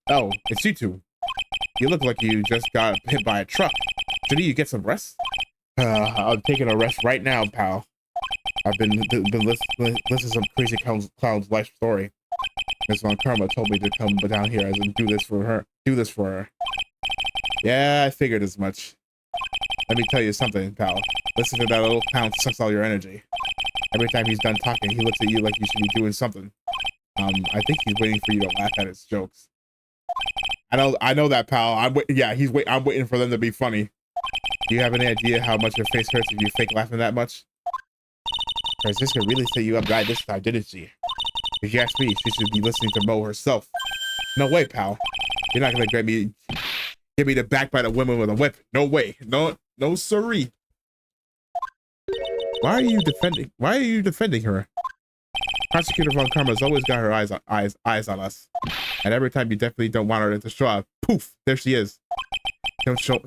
Oh, it's you two. You look like you just got hit by a truck. Shouldn't you get some rest? I'm taking a rest right now, pal. I've been listening to some crazy clown's life story. Miss Von Karma told me to come down here and do this for her. Yeah, I figured as much. Let me tell you something, pal. Listen to that little clown sucks all your energy. Every time he's done talking, he looks at you like you should be doing something. I think he's waiting for you to laugh at his jokes. I know that, pal. I'm waiting for them to be funny. Do you have any idea how much your face hurts if you fake laughing that much? Francisca really set you up right this time, didn't she? If you ask me, she should be listening to Mo herself. No way, pal. You're not gonna get me to back by the women with a whip. No way. No siree. Why are you defending her? Prosecutor Von Karma's always got her eyes on us. And every time you definitely don't want her to show up, poof, there she is. Don't show up.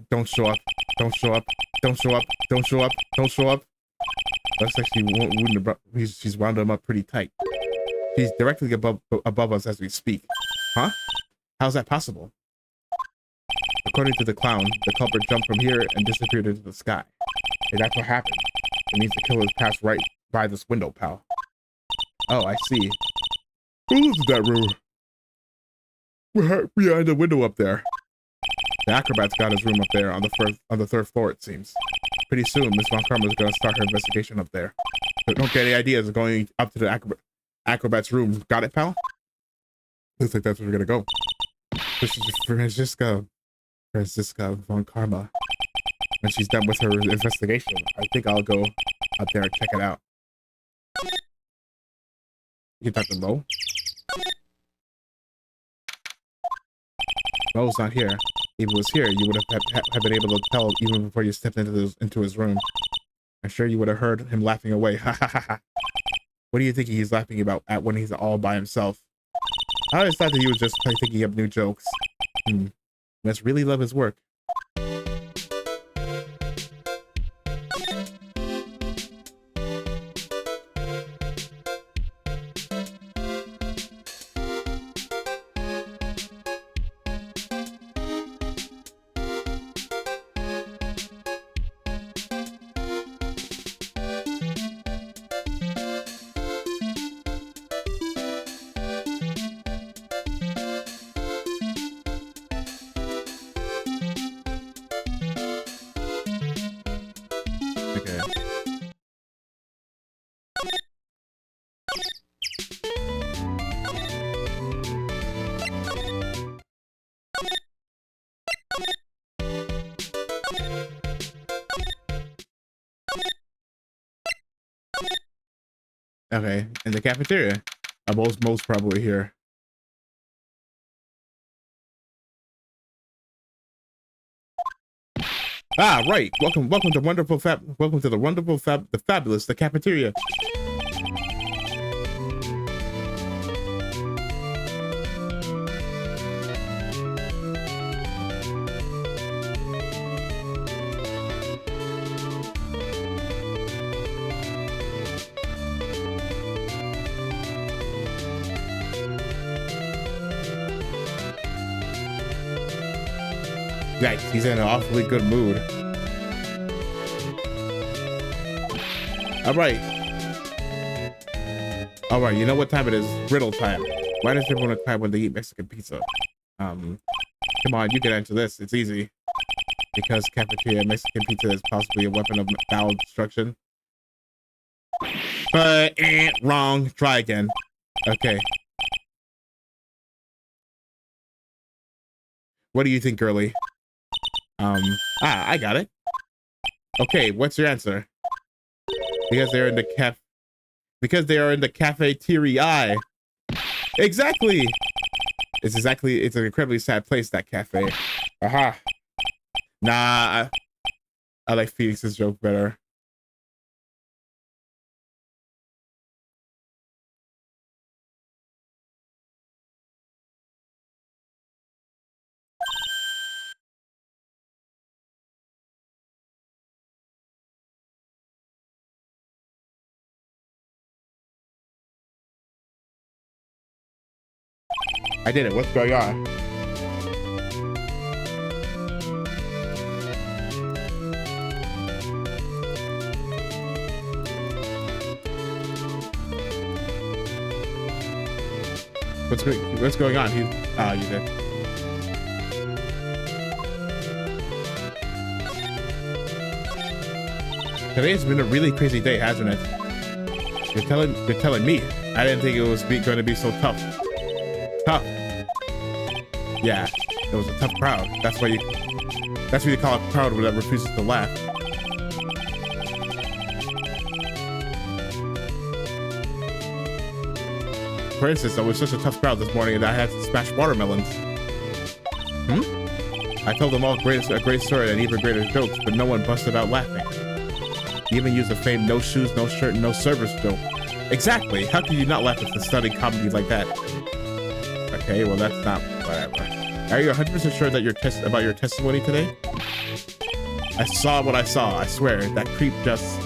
Looks like she's wound him up pretty tight. She's directly above us as we speak. Huh? How's that possible? According to the clown, the culprit jumped from here and disappeared into the sky. And that's what happened. It means the killers passed right by this window, pal. Oh, I see. Who lives in that room? We're behind the window up there. The acrobat's got his room up there on the third floor, it seems. Pretty soon, Miss Von Karma is going to start her investigation up there. So don't get any ideas of going up to the acrobat's room. Got it, pal? Looks like that's where we're going to go. This is Francisca Von Karma. When she's done with her investigation, I think I'll go up there and check it out. You can talk to Mo. Mo's not here. If he was here, you would have been able to tell even before you stepped into his room. I'm sure you would have heard him laughing away. Ha ha ha ha. What do you think he's laughing about at when he's all by himself? I always thought that he was just thinking up new jokes. Must really love his work. Okay, in the cafeteria. Most probably here. Ah, right. Welcome to the fabulous, the cafeteria. Yikes, he's in an awfully good mood. All right. All right, you know what time it is? Riddle time. Why does everyone cry when they eat Mexican pizza? Come on, you can answer this. It's easy. Because cafeteria Mexican pizza is possibly a weapon of bowel destruction. But wrong. Try again. Okay. What do you think, girly? I got it. Okay, what's your answer? Because they're in the because they are in the cafeteria. Exactly. It's an incredibly sad place, that cafe. Aha. Nah, I like Felix's joke better. I did it. What's going on? What's going on? You did. Today has been a really crazy day, hasn't it? You're telling me. I didn't think it was going to be so tough. Tough. Yeah, it was a tough crowd. That's what you call a crowd that refuses to laugh. For instance, I was such a tough crowd this morning that I had to smash watermelons. I told them all a great story and even greater jokes, but no one busted out laughing. You even used the famed no shoes, no shirt, no service joke. Exactly. How could you not laugh at the stunning comedy like that? Okay, well that's not whatever. Are you 100% sure that about your testimony today? I saw what I saw. I swear that creep just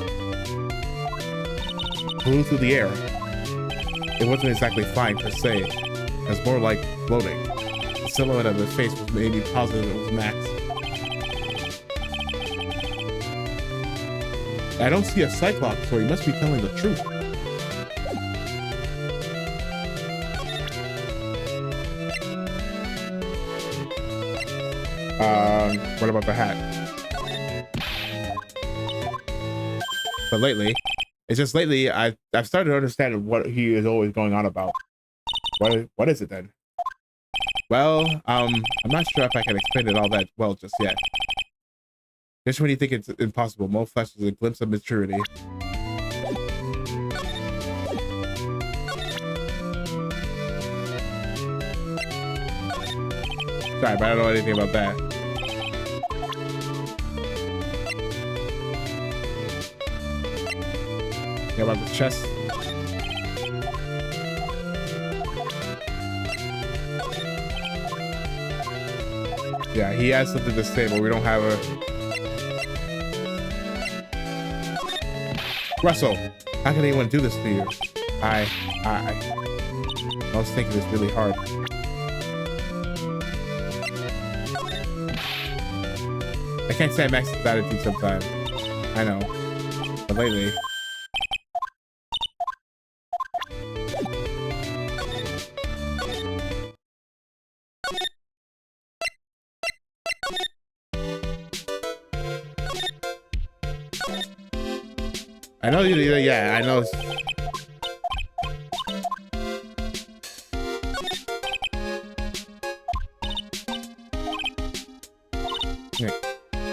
flew through the air. It wasn't exactly flying per se. It was more like floating. The silhouette of his face was maybe positive it was Max. I don't see a Cyclops, so he must be telling the truth. What about the hat? But lately, I've started to understand what he is always going on about. What is it then? Well, I'm not sure if I can explain it all that well just yet. Just when you think it's impossible, Mo flashes a glimpse of maturity. Sorry, but I don't know anything about that. Yeah, about the chest. Yeah, he has something to say, but we don't have a... Russell, how can anyone do this to you? I was thinking it's really hard. I can't stand Max's attitude sometimes. I know. But lately... I know you, yeah, I know. Yeah.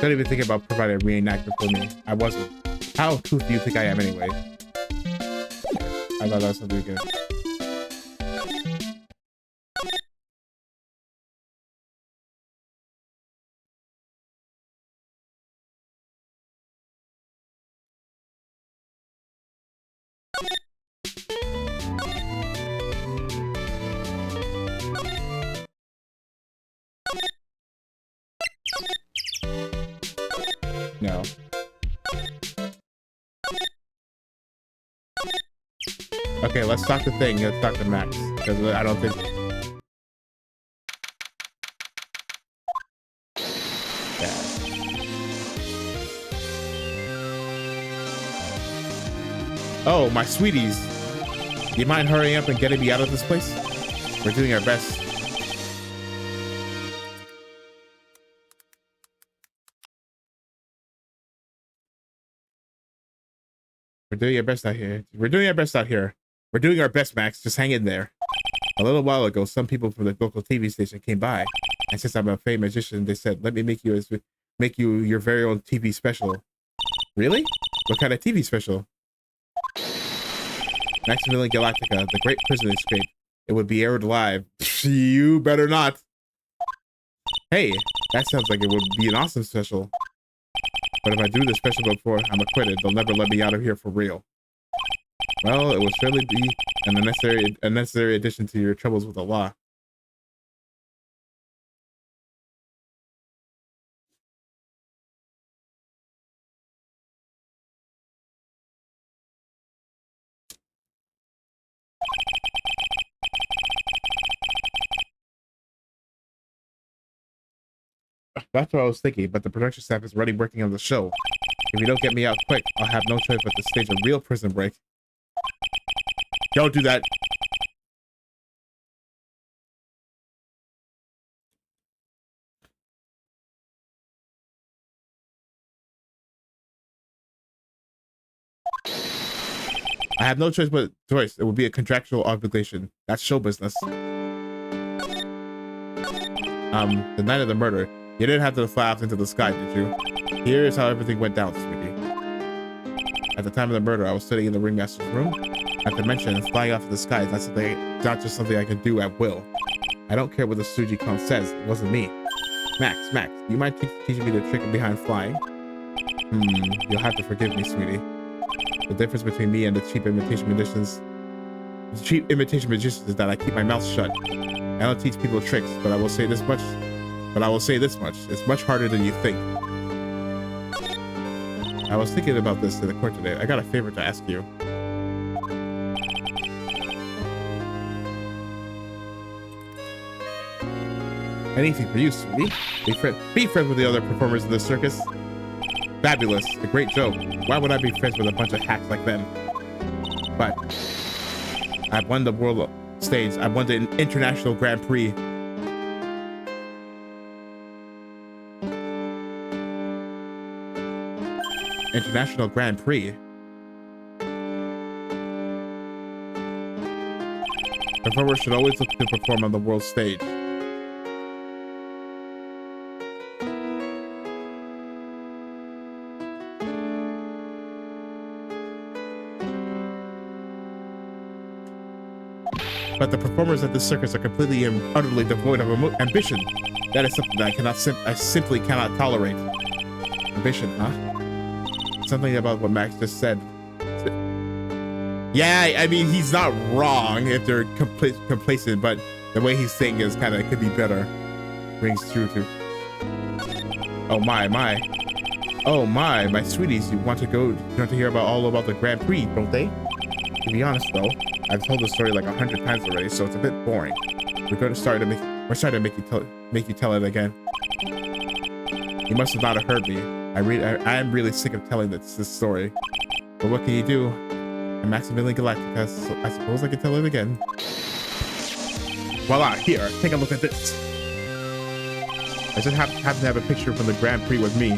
Don't even think about providing a reenactment for me. I wasn't. How couth do you think I am anyway? I thought that was something good. No. Okay, let's talk the thing. Let's talk to Max. Because I don't think... Oh, my sweeties. You mind hurrying up and getting me out of this place? We're doing our best. We're doing our best out here. We're doing our best out here. We're doing our best, Max. Just hang in there. A little while ago, some people from the local TV station came by, and since I'm a famous magician, they said, "Let me make you your very own TV special." Really? What kind of TV special? Maximilian Galactica, the Great Prison Escape. It would be aired live. You better not. Hey, that sounds like it would be an awesome special. But if I do the special before I'm acquitted, they'll never let me out of here for real. Well, it will surely be an unnecessary addition to your troubles with the law. That's what I was thinking, but the production staff is already working on the show. If you don't get me out quick, I'll have no choice but to stage a real prison break. Don't do that. I have no choice but choice. It would be a contractual obligation. That's show business. The night of the murder, you didn't have to fly off into the sky, did you? Here's how everything went down, sweetie. At the time of the murder, I was sitting in the ringmaster's room. Not to mention, flying off in the sky is not just something I can do at will. I don't care what the Suji Khan says. It wasn't me. Max, do you mind teaching me the trick behind flying? You'll have to forgive me, sweetie. The difference between me and the cheap imitation magicians is that I keep my mouth shut. I don't teach people tricks, but I will say this much. It's much harder than you think. I was thinking about this in the court today. I got a favor to ask you. Anything for you, sweetie. Be friends with the other performers in the circus. Fabulous. A great joke. Why would I be friends with a bunch of hacks like them? But I've won the world stage. I've won the International Grand Prix. International Grand Prix. Performers should always look to perform on the world stage. But the performers at this circus are completely and utterly devoid of ambition. That is something that I simply cannot tolerate. Ambition, huh? Something about what Max just said. Yeah, I mean, he's not wrong if they're complacent, but the way he's saying is kind of could be better. Rings true too. Oh my. Oh my sweeties, you want to hear about all about the Grand Prix, don't they? To be honest though, I've told the story like 100 times already, so it's a bit boring. We're starting to make you tell it again. You must have not heard me. I am really sick of telling this story. But what can you do? I'm Maximilian Galactica, so I suppose I can tell it again. Voila, here, take a look at this. I just happen to have a picture from the Grand Prix with me.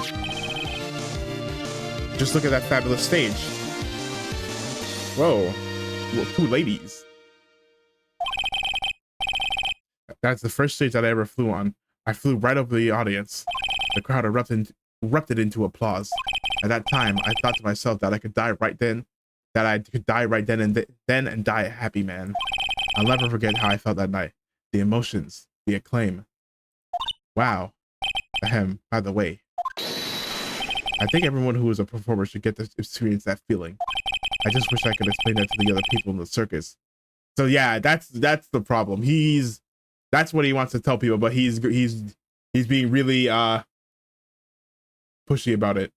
Just look at that fabulous stage. Whoa, well, 2 ladies. That's the first stage that I ever flew on. I flew right over the audience. The crowd erupted into applause. At that time, I thought to myself that I could die right then. That I could die right then and die a happy man. I'll never forget how I felt that night. The emotions, the acclaim. Wow. Ahem, by the way. I think everyone who is a performer should get to experience that feeling. I just wish I could explain that to the other people in the circus. So yeah, that's the problem. That's what he wants to tell people, but he's being really pushy about it.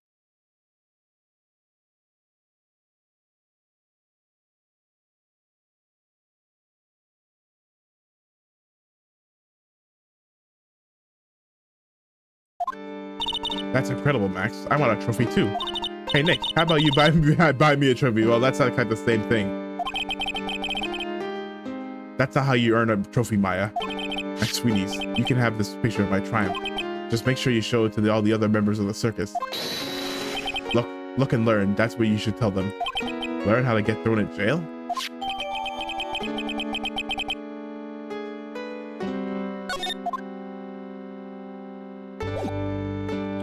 That's incredible, Max. I want a trophy too. Hey Nick, how about you buy me a trophy? Well, that's not kind of the same thing. That's not how you earn a trophy, Maya. My sweeties, you can have this picture of my triumph. Just make sure you show it to all the other members of the circus. Look and learn. That's what you should tell them. Learn how to get thrown in jail?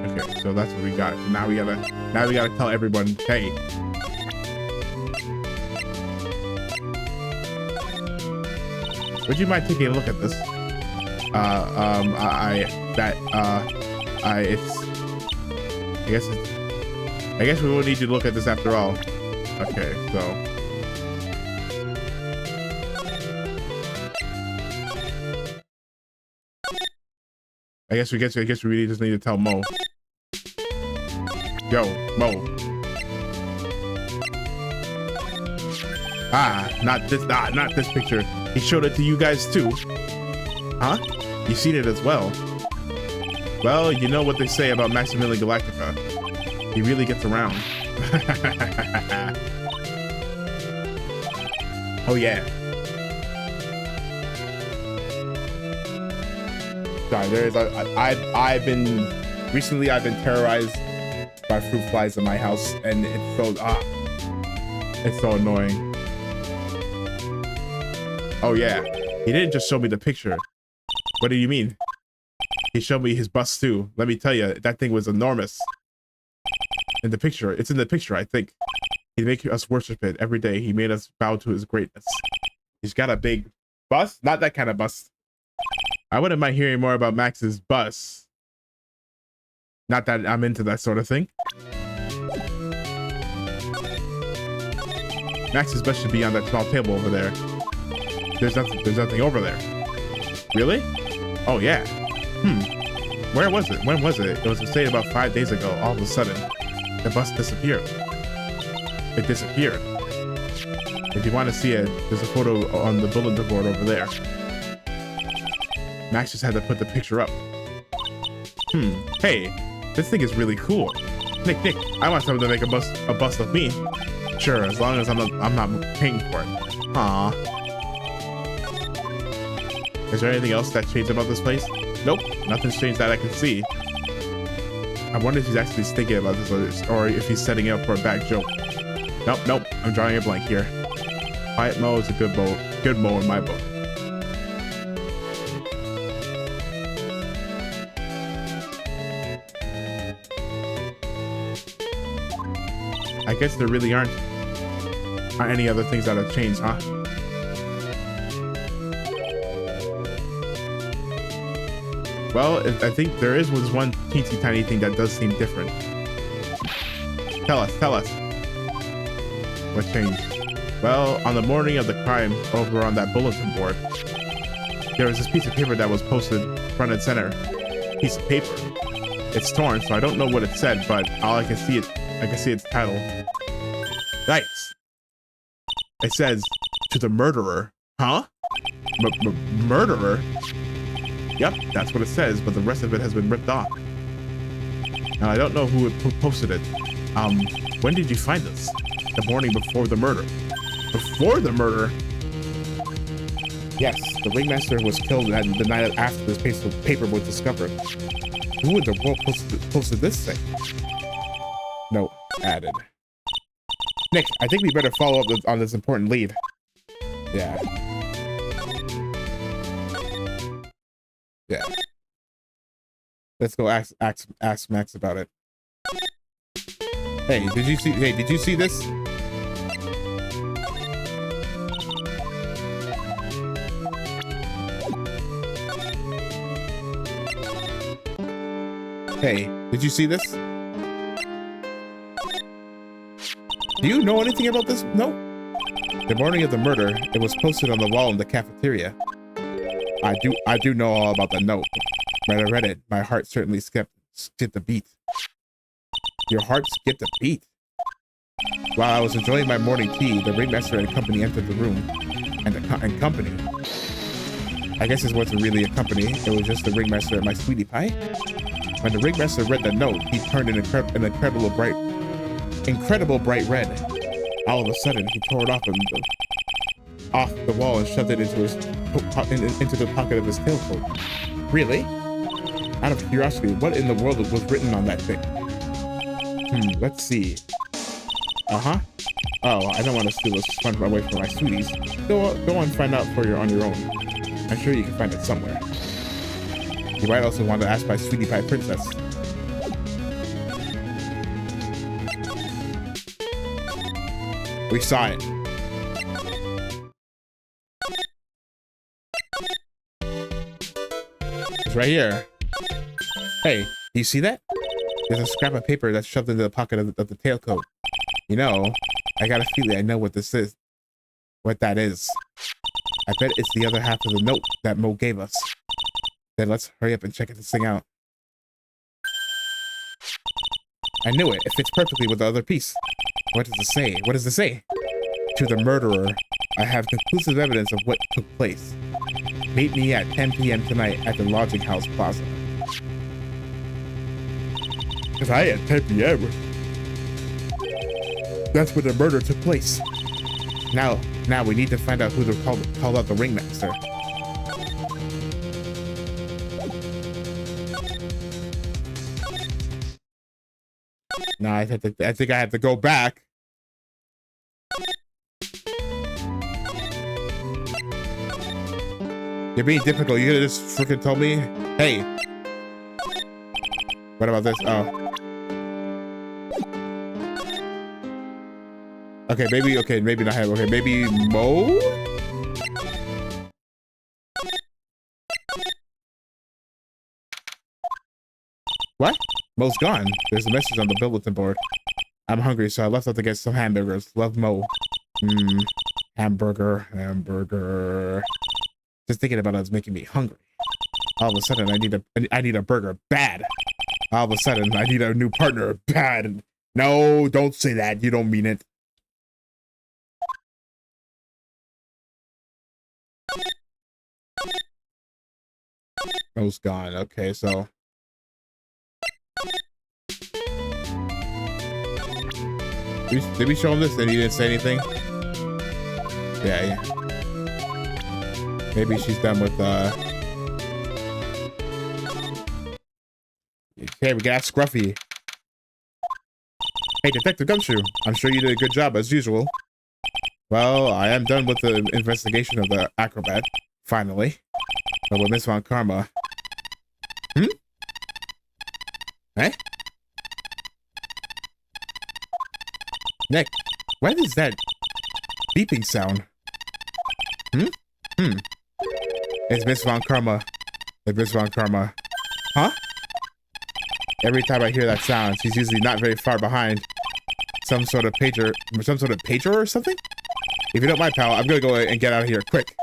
Okay, so that's what we got. Now we gotta tell everyone, hey. Would you mind taking a look at this? I guess we will need to look at this after all. Okay, so. I guess we really just need to tell Mo. Yo, Mo. Not this picture. He showed it to you guys too. Huh? You've seen it as well. Well, you know what they say about Maximilian Galactica. He really gets around. Oh yeah. Sorry, I've been terrorized by fruit flies in my house, and it's so annoying. Oh yeah, he didn't just show me the picture. What do you mean? He showed me his bust too. Let me tell you, that thing was enormous. In the picture, it's in the picture, I think. He'd make us worship it every day. He made us bow to his greatness. He's got a big bust, not that kind of bust. I wouldn't mind hearing more about Max's bust. Not that I'm into that sort of thing. Max's bust should be on that small table over there. There's nothing over there. Really? Oh yeah. Where was it? When was it? It was stayed about 5 days ago. All of a sudden, the bus disappeared. It disappeared. If you want to see it, there's a photo on the bulletin board over there. Max just had to put the picture up. Hey, this thing is really cool. Nick, I want someone to make a bust of me. Sure, as long as I'm not paying for it. Aww. Is there anything else that changed about this place? Nope, nothing's changed that I can see. I wonder if he's actually thinking about this or if he's setting it up for a bad joke. Nope, I'm drawing a blank here. Quiet Mo is a good Mo in my book. I guess there really aren't any other things that have changed, huh? Well, I think there was one teensy tiny thing that does seem different. Tell us. What changed? Well, on the morning of the crime, over on that bulletin board, there was this piece of paper that was posted front and center. Piece of paper. It's torn, so I don't know what it said, but all I can see its title. Nice. It says, "To the murderer." Huh? Murderer? Yep, that's what it says, but the rest of it has been ripped off. Now, I don't know who posted it. When did you find this? The morning before the murder. Before the murder? Yes, the ringmaster was killed the night after this piece of paper was discovered. Who in the world posted this thing? No, added. Nick, I think we better follow up on this important lead. Yeah. Let's go ask Max about it. Hey, did you see this? Hey, did you see this? Do you know anything about this? No. The morning of the murder, it was posted on the wall in the cafeteria. I do know all about the note. When I read it, my heart certainly skipped a beat. Your heart skipped a beat? While I was enjoying my morning tea, the ringmaster and company entered the room. And company? I guess it wasn't really a company. It was just the ringmaster and my sweetie pie. When the ringmaster read the note, he turned an incredible bright incredible bright red. All of a sudden, he tore it off the wall and shoved it into the pocket of his tailcoat. Really? Out of curiosity, what in the world was written on that thing? Let's see. Uh-huh. Oh, I don't want to steal this sponge away from my sweeties. Go and find out on your own. I'm sure you can find it somewhere. You might also want to ask my sweetie pie princess. We saw it. It's right here. Hey, you see that? There's a scrap of paper that's shoved into the pocket of the tailcoat. You know, I got a feeling I know what this is. What that is. I bet it's the other half of the note that Mo gave us. Then let's hurry up and check this thing out. I knew it. It fits perfectly with the other piece. What does it say? What does it say? To the murderer, I have conclusive evidence of what took place. Meet me at 10 p.m. tonight at the Lodging House Plaza. Tonight at 10 p.m.? That's where the murder took place. Now we need to find out who called out the ringmaster. Nah, I think I have to go back. You're being difficult. You could have just freaking told me, hey. What about this? Oh. Okay, maybe not him. Okay, maybe Mo? What? Mo's gone. There's a message on the bulletin board. I'm hungry, so I left out to get some hamburgers. Love, Mo. Hamburger. Just thinking about it is making me hungry. All of a sudden, I need a burger bad. All of a sudden, I need a new partner bad. No, don't say that. You don't mean it. Mo's gone. Okay, so. Did we show him this and he didn't say anything? Yeah. Maybe she's done with, Okay, we got Scruffy. Hey, Detective Gumshoe. I'm sure you did a good job, as usual. Well, I am done with the investigation of the acrobat, finally. But with Miss Von Karma... Eh? Nick, why does that beeping sound? It's Miss Von Karma. It's Miss Von Karma. Huh? Every time I hear that sound, she's usually not very far behind. Some sort of pager or something? If you don't mind, pal, I'm gonna go and get out of here, quick.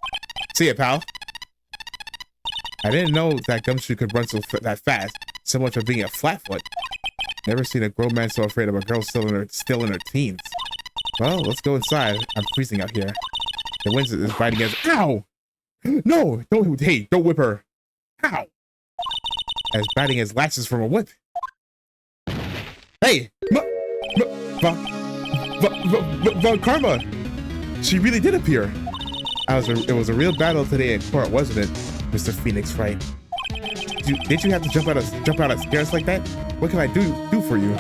See ya, pal. I didn't know that Gumshoe could run that fast, so much of being a flatfoot. Never seen a grown man so afraid of a girl still in her teens. Well, let's go inside. I'm freezing out here. The wind is biting us. Ow! No! Don't whip her. Ow! As biting as latches from a whip. Hey! Von Karma! She really did appear. It was a real battle today in court, wasn't it, Mr. Phoenix Wright? Did you have to jump out of stairs like that? What can I do for you?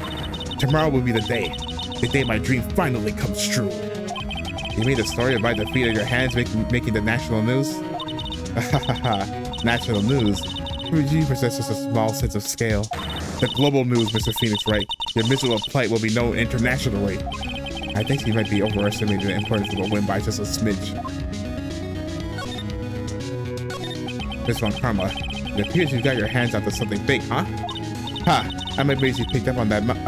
Tomorrow will be the day my dream finally comes true. You mean the story of my defeat at your hands making the national news? National news? You possess just a small sense of scale. The global news, Mr. Phoenix Wright. Your miserable plight will be known internationally. I think you might be overestimating the importance of a win by just a smidge. Miss Von Karma, it appears you got your hands onto something big, huh? I'm amazed you picked up on that much.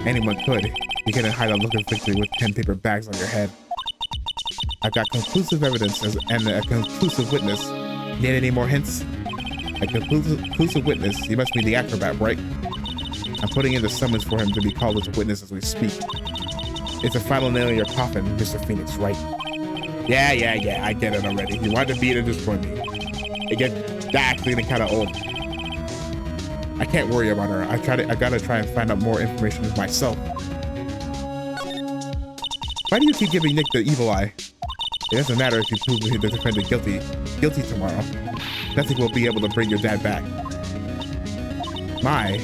Anyone could. You couldn't hide a look of victory with 10 paper bags on your head. I've got conclusive evidence and a conclusive witness. Need any more hints? A conclusive witness. He must be the acrobat, right? I'm putting in the summons for him to be called as a witness as we speak. It's a final nail in your coffin, Mr. Phoenix, right? Yeah, I get it already. You want to beat it, destroy me. It gets actually kind of old. I can't worry about her. I gotta try and find out more information myself. Why do you keep giving Nick the evil eye? It doesn't matter if you prove the defendant guilty tomorrow. Nothing will be able to bring your dad back. My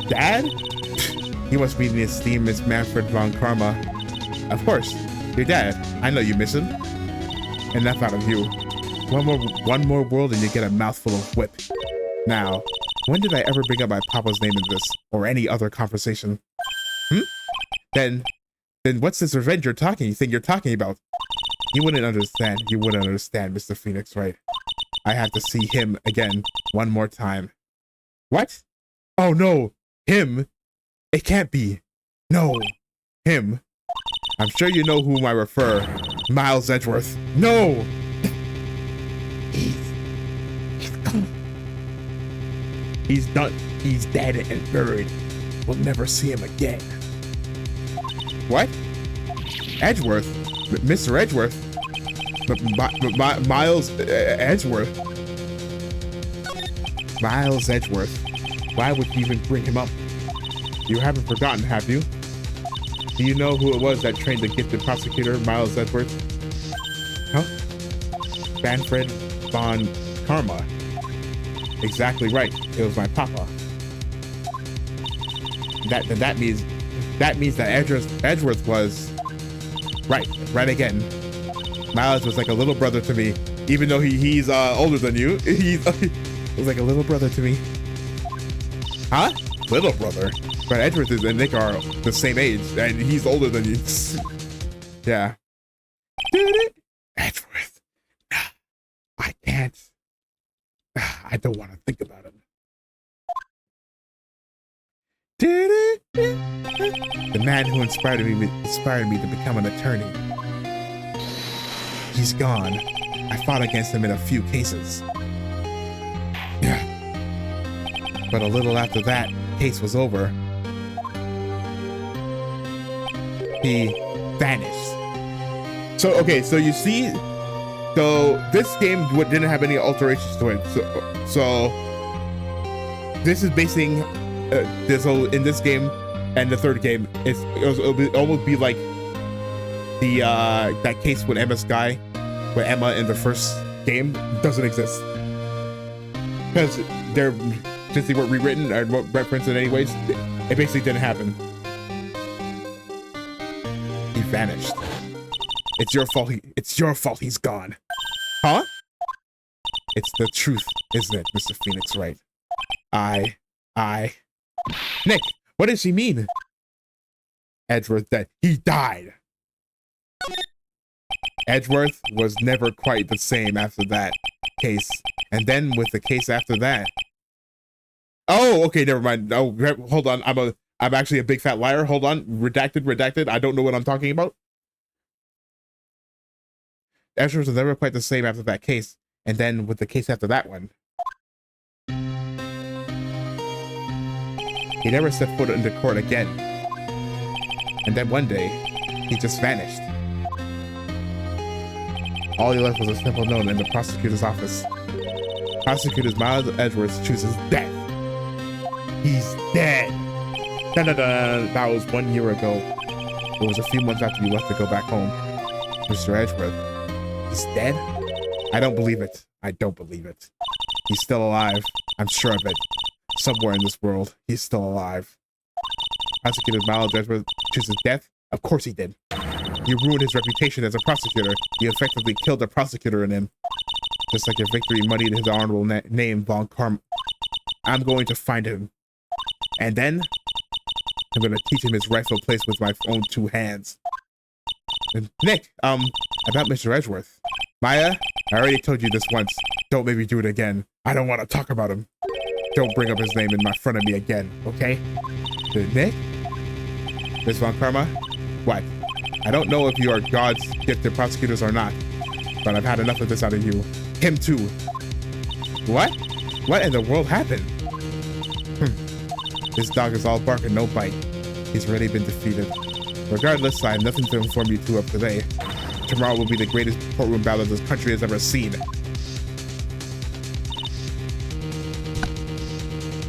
dad? He must be the esteemed Miss Manfred von Karma. Of course, your dad. I know you miss him. Enough out of you. One more world and you get a mouthful of whip. Now, when did I ever bring up my papa's name in this or any other conversation? Then what's this revenge you think you're talking about? You wouldn't understand, Mr. Phoenix, right? I have to see him again one more time. What? Oh no, him? It can't be. No, him. I'm sure you know whom I refer. Miles Edgeworth. No! He's gone. He's done. He's dead and buried. We'll never see him again. What? Edgeworth? Mr. Edgeworth? Miles Edgeworth? Miles Edgeworth. Why would you even bring him up? You haven't forgotten, have you? Do you know who it was that trained the gifted prosecutor, Miles Edgeworth? Huh? Manfred von Karma. Exactly right. It was my papa. That means that Edgeworth was right again. Miles was like a little brother to me, even though he's older than you. He was like a little brother to me. Huh? Little brother? But Edgeworth and Nick are the same age, and he's older than you. Yeah. Edgeworth. I can't. I don't want to think about him. The man who inspired me to become an attorney. He's gone. I fought against him in a few cases. Yeah. But a little after that case was over, he vanished. So, okay, so you see, so this game didn't have any alterations to it. So this is basing this whole, in this game and the third game, it'll almost be like the that case with Emma Sky, with Emma in the first game doesn't exist because since they weren't rewritten or referenced in anyways, it basically didn't happen. He vanished. It's your fault. It's your fault. He's gone. Huh? It's the truth, isn't it, Mr. Phoenix? Right? Nick, what does he mean? Edgeworth dead. He died. Edgeworth was never quite the same after that case, and then with the case after that. Oh, okay, never mind. Oh, hold on. I'm actually a big fat liar. Hold on. Redacted. I don't know what I'm talking about. Edgeworth was never quite the same after that case, and then with the case after that one. He never set foot into court again. And then one day, he just vanished. All he left was a simple note in the prosecutor's office. Prosecutor Miles Edgeworth chooses death. He's dead. That was 1 year ago. It was a few months after you left to go back home. Mr. Edgeworth, he's dead? I don't believe it. I don't believe it. He's still alive. I'm sure of it. Somewhere in this world, he's still alive. Prosecutor Miles Edgeworth chooses death? Of course he did. You ruined his reputation as a prosecutor. You effectively killed the prosecutor in him. Just like your victory muddied his honorable name, Von Karma. I'm going to find him. And then, I'm going to teach him his rightful place with my own 2 hands. And Nick, about Mr. Edgeworth. Maya, I already told you this once. Don't make me do it again. I don't want to talk about him. Don't bring up his name in front of me again, okay? Nick? Miss Von Karma? What? I don't know if you are God's gifted prosecutors or not, but I've had enough of this out of you. Him too. What? What in the world happened? This dog is all bark and no bite. He's already been defeated. Regardless, I have nothing to inform you two of today. Tomorrow will be the greatest courtroom battle this country has ever seen.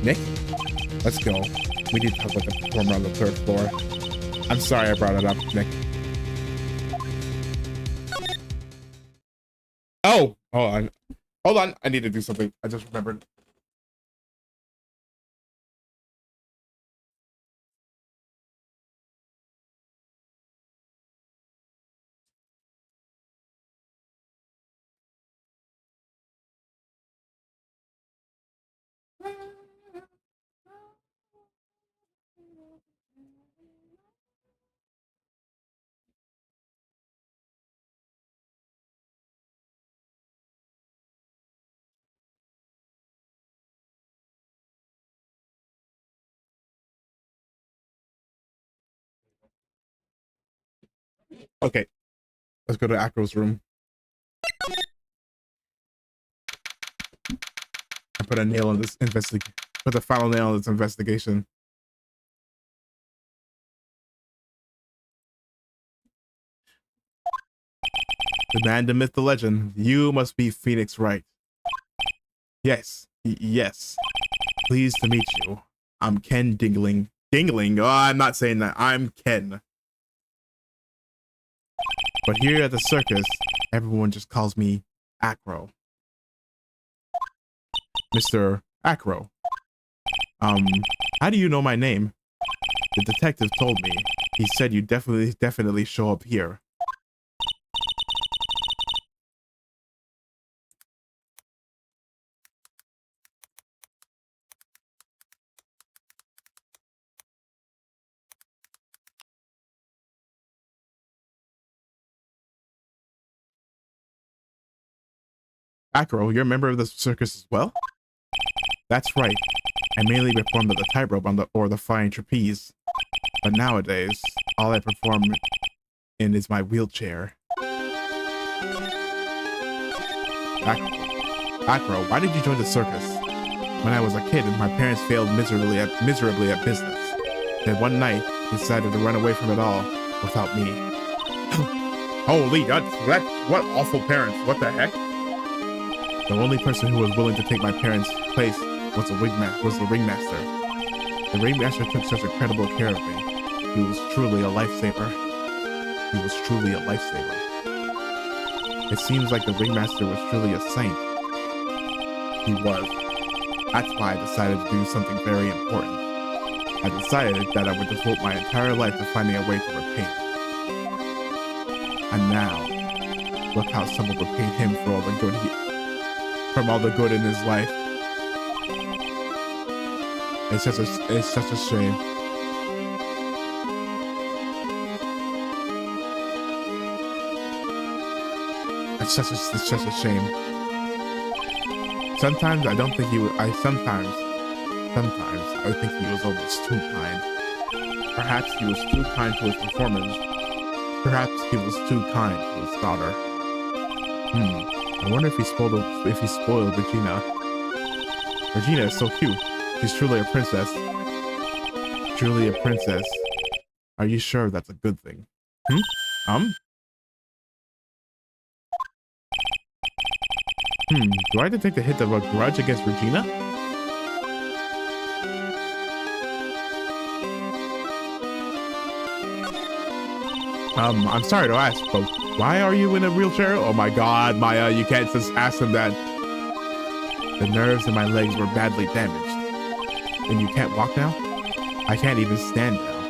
Nick? Let's go. We need to talk about the performer on the 3rd floor. I'm sorry I brought it up, Nick. Oh, hold on. Hold on. I need to do something. I just remembered. Okay, let's go to Acro's room and put a nail in this investigation. Put the final nail in this investigation. The man, the myth, the legend. You must be Phoenix Wright. Yes, yes. Pleased to meet you. I'm Ken Dingling. Dingling? Oh, I'm not saying that. I'm Ken. But here at the circus, everyone just calls me Acro. Mr. Acro. How do you know my name? The detective told me. He said you definitely show up here. Acro, you're a member of the circus as well? That's right. I mainly perform the tightrope or the flying trapeze. But nowadays, all I perform in is my wheelchair. Acro, why did you join the circus? When I was a kid, my parents failed miserably at business. Then one night, they decided to run away from it all without me. Holy, that's what awful parents! What the heck? The only person who was willing to take my parents' place was the ringmaster. The ringmaster took such incredible care of me. He was truly a lifesaver. It seems like the ringmaster was truly a saint. He was. That's why I decided to do something very important. I decided that I would devote my entire life to finding a way to repay him. And now, look how someone repaid him for all the good in his life. It's such a shame. It's such a shame. Sometimes I don't think he was. Sometimes I think he was almost too kind. Perhaps he was too kind to his performers. Perhaps he was too kind to his daughter. I wonder if he spoiled Regina. Regina is so cute. She's truly a princess. Truly a princess. Are you sure that's a good thing? Do I have to take the hit of a grudge against Regina? I'm sorry to ask, but why are you in a wheelchair? Oh my god, Maya, you can't just ask him that. The nerves in my legs were badly damaged. And you can't walk now? I can't even stand now.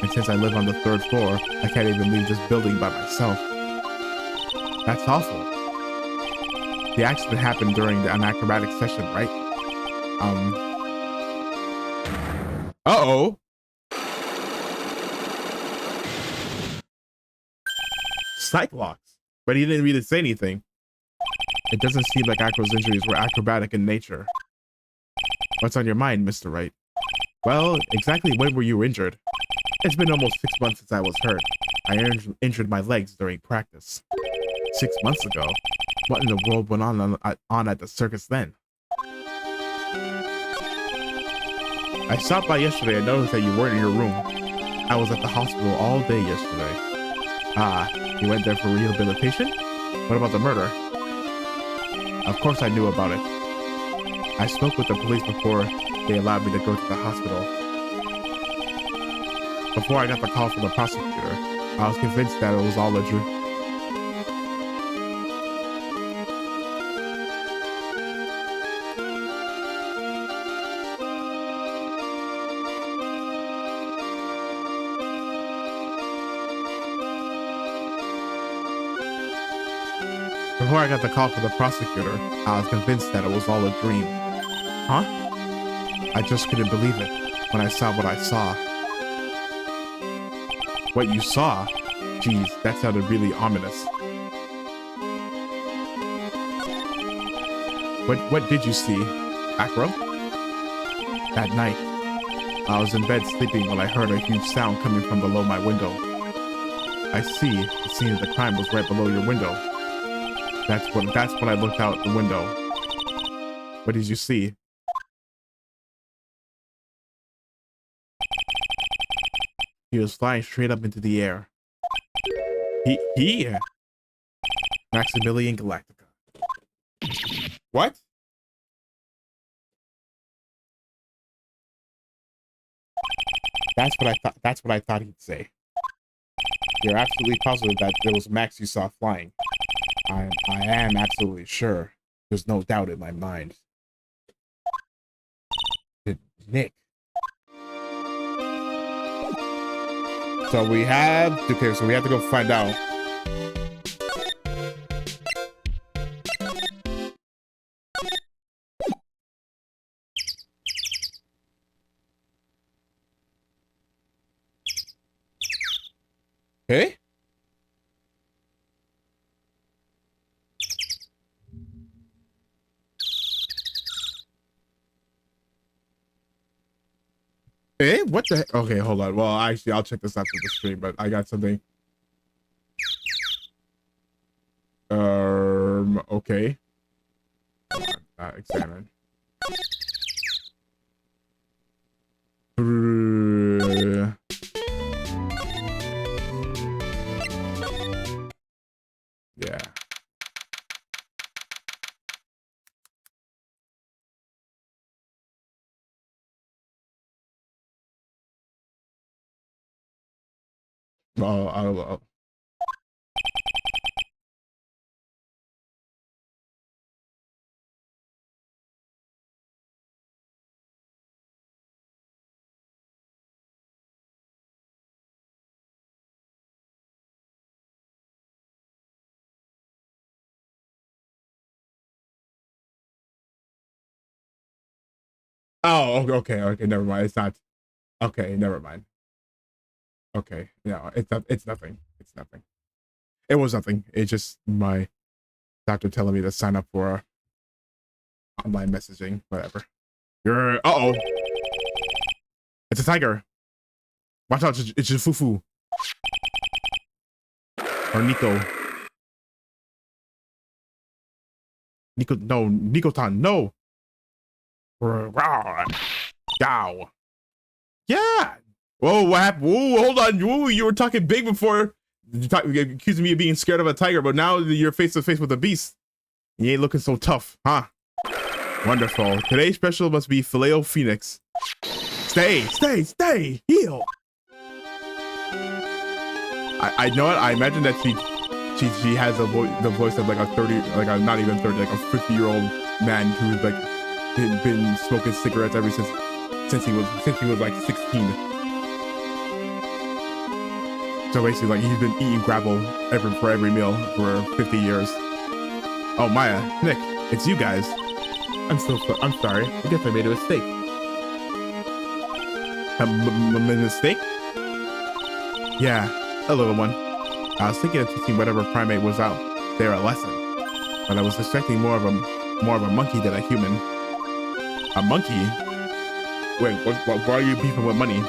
And since I live on the 3rd floor, I can't even leave this building by myself. That's awful. The accident happened during an acrobatic session, right? Uh-oh. Cyclops. But he didn't really say anything. It doesn't seem like Acro's injuries were acrobatic in nature. What's on your mind, Mr. Wright? Well, exactly when were you injured? It's been almost 6 months since I was hurt. I injured my legs during practice. 6 months ago? What in the world went on at the circus then? I stopped by yesterday and noticed that you weren't in your room. I was at the hospital all day yesterday. Ah, you went there for rehabilitation? What about the murder? Of course I knew about it. I spoke with the police before they allowed me to go to the hospital. Before I got the call from the prosecutor, I was convinced that it was all a dream. Before I got the call from the prosecutor, I was convinced that it was all a dream. Huh? I just couldn't believe it when I saw what I saw. What you saw? Geez, that sounded really ominous. What did you see? Back row? That night, I was in bed sleeping when I heard a huge sound coming from below my window. I see. It seems the crime was right below your window. That's when I looked out the window. What did you see? He was flying straight up into the air. He? Maximilian Galactica. What? That's what I thought he'd say. You're absolutely positive that it was Max you saw flying. I am absolutely sure. There's no doubt in my mind. Nick. So we have to go find out. Hey? Eh? What the heck? Okay, hold on. Well, actually, I'll check this after the stream, but I got something. Okay. Hold on. Examine. Yeah. Oh. Oh, okay, never mind. It's not. Okay, never mind. Okay, no, it's nothing. It's nothing. It was nothing. It's just my doctor telling me to sign up for online messaging, whatever. Uh-oh. It's a tiger. Watch out, it's just Fufu. Or Nico. Nico-tan, no. Yow. Yeah. Whoa, what happened? Whoa, hold on. Whoa, you were talking big before. Accusing me of being scared of a tiger, but now you're face to face with a beast. You ain't looking so tough, huh? Wonderful. Today's special must be Filet-O-Phoenix. Stay. Heal. I know it. I imagine that she has the voice of like a 30, like a not even 30, like a 50-year-old man who's like been smoking cigarettes ever since he was like 16. So basically, like he's been eating gravel for every meal for 50 years. Oh, Maya, Nick, it's you guys. I'm sorry. I guess I made a mistake. A mistake? Yeah, a little one. I was thinking of teaching whatever primate was out there a lesson, but I was expecting more of a monkey than a human. A monkey? Wait, why are you beefing with money?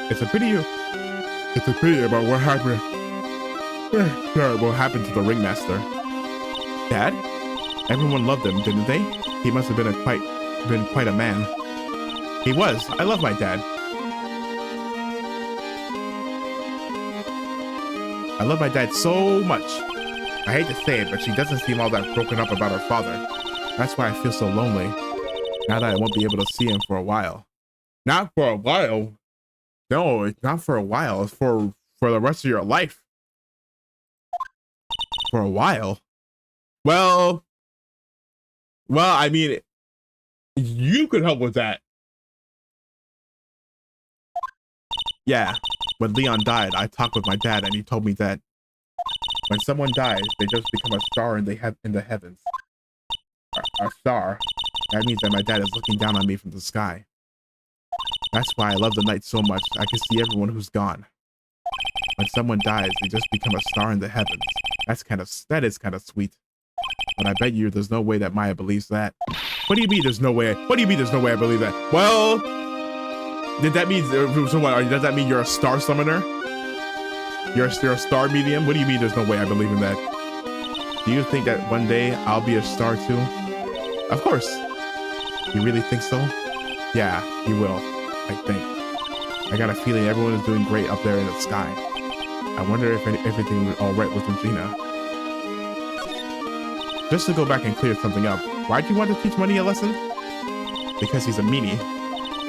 It's a pity about what happened. What happened to the ringmaster? Dad? Everyone loved him, didn't they? He must have been quite a man. He was. I love my dad. I love my dad so much. I hate to say it, but she doesn't seem all that broken up about her father. That's why I feel so lonely. Now that I won't be able to see him for a while. Not for a while. No, it's not for a while. It's for the rest of your life. For a while. Well, I mean, you could help with that. Yeah, when Leon died, I talked with my dad and he told me that when someone dies, they just become a star in the heavens. A star. That means that my dad is looking down on me from the sky. That's why I love the night so much. I can see everyone who's gone. When someone dies, they just become a star in the heavens. That is kind of sweet. But I bet you there's no way that Maya believes that. What do you mean there's no way? What do you mean there's no way I believe that? Well, does that mean you're a star summoner? You're a star medium? What do you mean there's no way I believe in that? Do you think that one day I'll be a star too? Of course. You really think so? Yeah, you will, I think. I got a feeling everyone is doing great up there in the sky. I wonder if everything was all right with Regina. Just to go back and clear something up, why'd you want to teach Money a lesson? Because he's a meanie.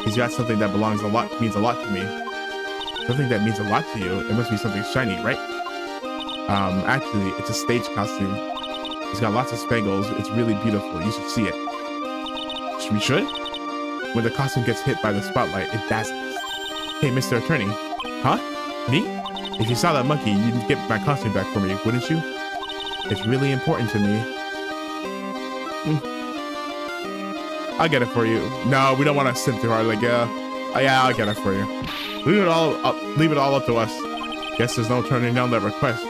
He's got something that means a lot to me. Something that means a lot to you. It must be something shiny, right? Actually, it's a stage costume. He's got lots of spangles. It's really beautiful. You should see it. We should? When the costume gets hit by the spotlight, it dazzles. Hey, Mr. Attorney. Huh? Me? If you saw that monkey, you'd get my costume back for me, wouldn't you? It's really important to me. I'll get it for you. No, we don't want to simp too hard. Like, yeah, I'll get it for you. Leave it all up to us. Guess there's no turning down that request.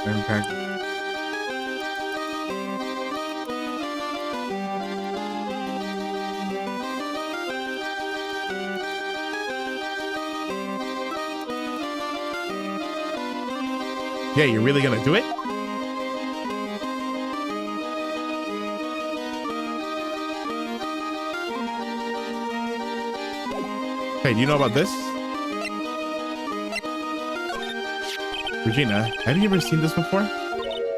Okay. Yeah, you're really gonna do it? Hey, do you know about this? Regina, have you ever seen this before?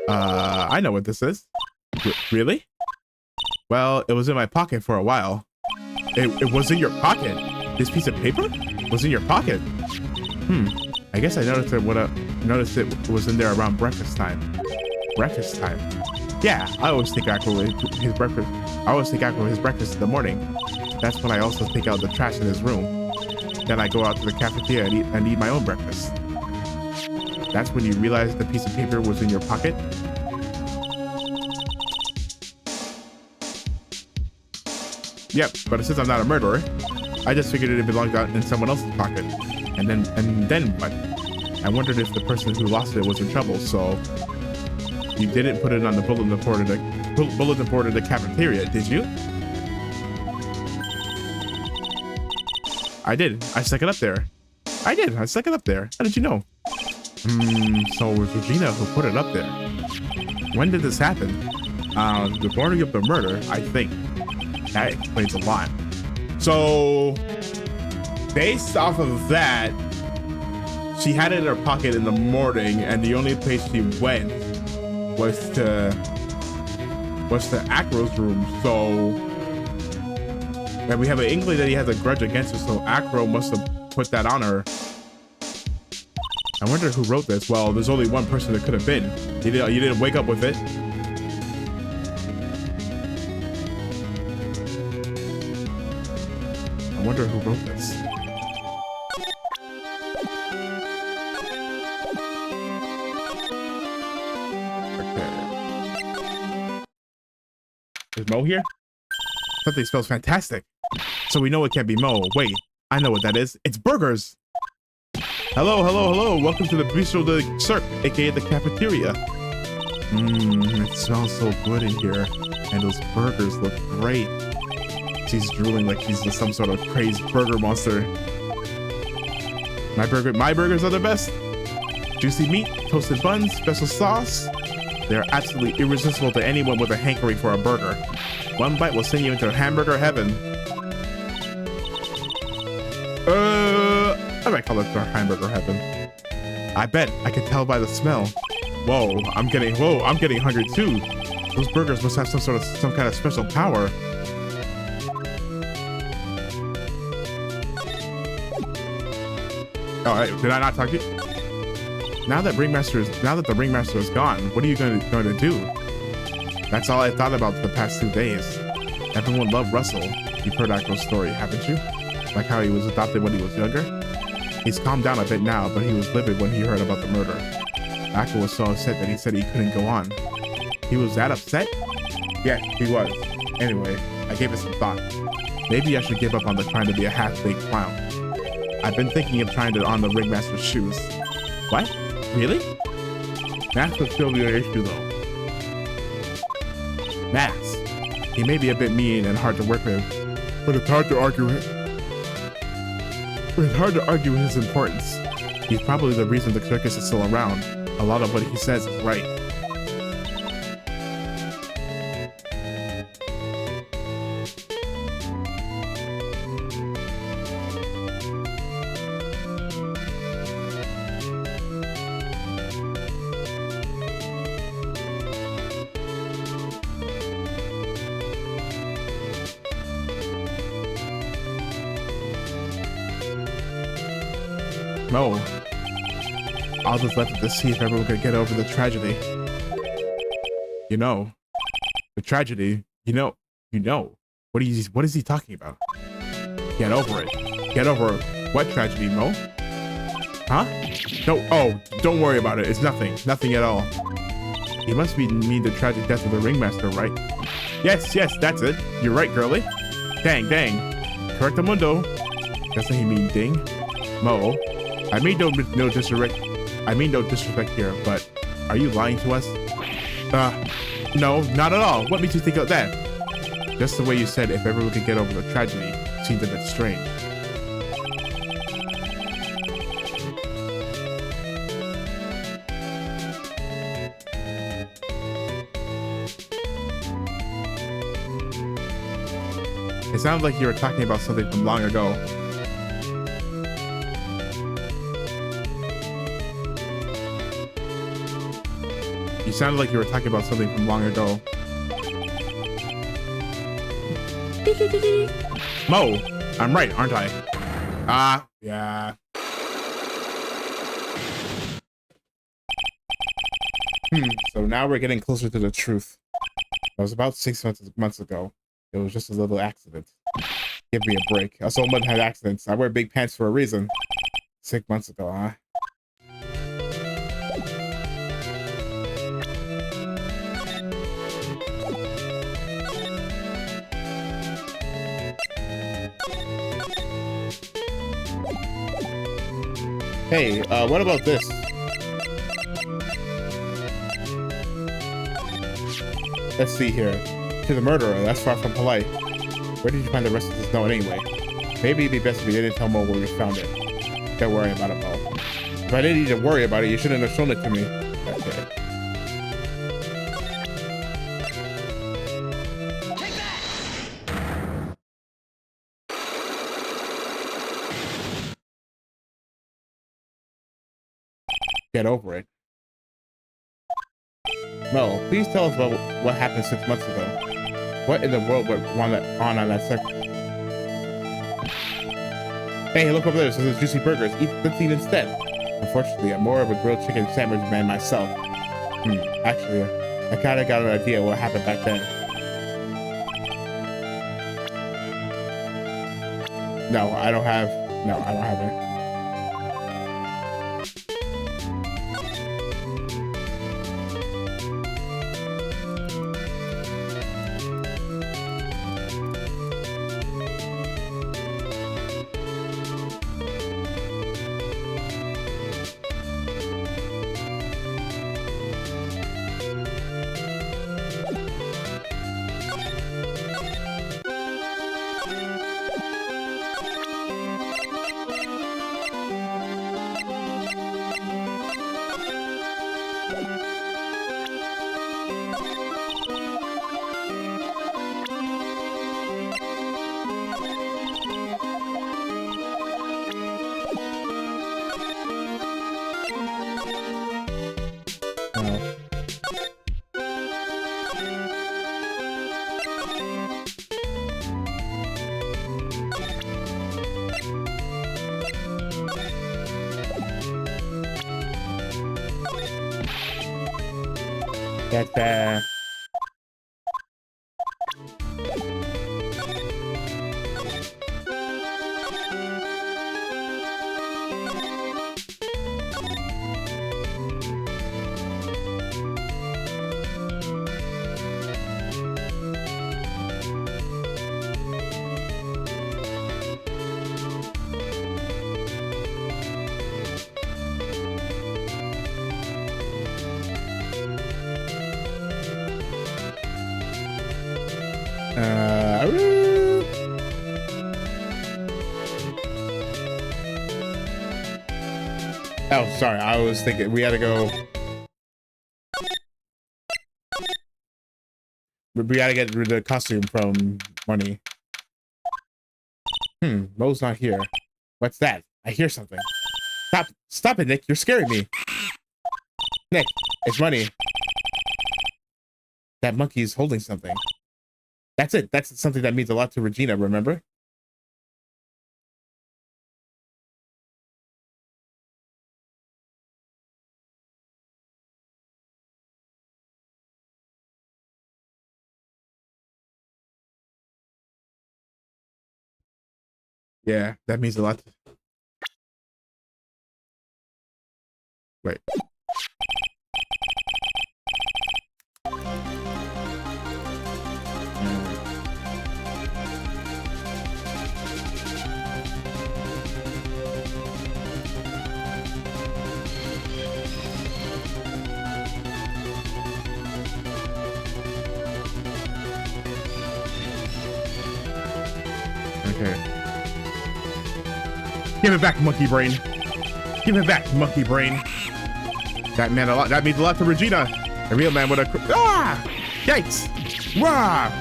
I know what this is. Really? Well, it was in my pocket for a while. It was in your pocket? This piece of paper was in your pocket? I guess I noticed it was in there around breakfast time. Breakfast time? Yeah, I always think Aqua his breakfast. I always think Aqua his breakfast in the morning. That's when I also take out the trash in his room. Then I go out to the cafeteria and eat my own breakfast. That's when you realized the piece of paper was in your pocket? Yep, but since I'm not a murderer, I just figured it belonged out in someone else's pocket. And then what? I wondered if the person who lost it was in trouble, so you didn't put it on the bulletin board in the cafeteria, did you? I did. I stuck it up there. I did. I stuck it up there. How did you know? So it was Regina who put it up there. When did this happen? The morning of the murder, I think. That explains a lot. So, based off of that, she had it in her pocket in the morning, and the only place she went was to Acro's room. So, and we have an inkling that he has a grudge against her, so Acro must have put that on her. I wonder who wrote this. Well, there's only one person it could have been. You didn't wake up with it. I wonder who wrote this. Okay. Is Mo here? Something smells fantastic. So we know it can't be Mo. Wait, I know what that is. It's burgers. Hello. Welcome to the Bistro de Cirque, aka the cafeteria. It smells so good in here. And those burgers look great. She's drooling like she's some sort of crazed burger monster. My burgers are the best. Juicy meat, toasted buns, special sauce. They're absolutely irresistible to anyone with a hankering for a burger. One bite will send you into hamburger heaven. I might call it hamburger heaven. I bet. I can tell by the smell. Whoa, I'm getting hungry too. Those burgers must have some kind of special power. All right, did I not talk to you? Now that the ringmaster is gone, what are you going to do? That's all I thought about the past 2 days. Everyone loved Russell. You've heard Akko's story, haven't you? Like how he was adopted when he was younger? He's calmed down a bit now, but he was livid when he heard about the murder. Akko was so upset that he said he couldn't go on. He was that upset? Yeah, he was. Anyway, I gave it some thought. Maybe I should give up on trying to be a half-baked clown. I've been thinking of trying to on the ringmaster's shoes. What? Really? Max would still be an issue though. Max. He may be a bit mean and hard to work with, but it's hard to argue his importance. He's probably the reason the circus is still around. A lot of what he says is right. No. I'll just left it to see if everyone could get over the tragedy. You know. The tragedy. You know. What is he talking about? Get over it. Get over what tragedy, Mo? Huh? No, oh, don't worry about it. It's nothing. Nothing at all. He must mean the tragic death of the ringmaster, right? Yes, that's it. You're right, girly. Dang. Correctamundo. Doesn't he mean ding? Mo. I mean no disrespect here, but are you lying to us? No, not at all. What makes you think of that? Just the way you said if everyone could get over the tragedy seemed a bit strange. It sounded like you were talking about something from long ago. You sounded like you were talking about something from long ago. Mo, I'm right, aren't I? Yeah. So now we're getting closer to the truth. That was about 6 months ago. It was just a little accident. Give me a break. I saw mud had accidents. I wear big pants for a reason. 6 months ago, huh? Hey, what about this? Let's see here. To the murderer, that's far from polite. Where did you find the rest of this note anyway? Maybe it'd be best if we didn't tell Mo where we found it. Don't worry about it, Mo. If I didn't need to worry about it, you shouldn't have shown it to me. Okay. Get over it. Mo, please tell us about what happened 6 months ago. What in the world went on that second? Hey, look over there. This is juicy burgers. Let's eat instead. Unfortunately, I'm more of a grilled chicken sandwich man myself. Actually, I kind of got an idea what happened back then. No, I don't have it. That's woo. Oh, sorry. I was thinking we had to go. We gotta get rid of the costume from Money. Mo's not here. What's that? I hear something. Stop it, Nick. You're scaring me. Nick, it's Money. That monkey's holding something. That's it. That's something that means a lot to Regina, remember? Yeah, that means a lot. Wait. Okay. Give it back, monkey brain. Give it back, monkey brain. That meant a lot. That means a lot to Regina. A real man with a yikes! Rah!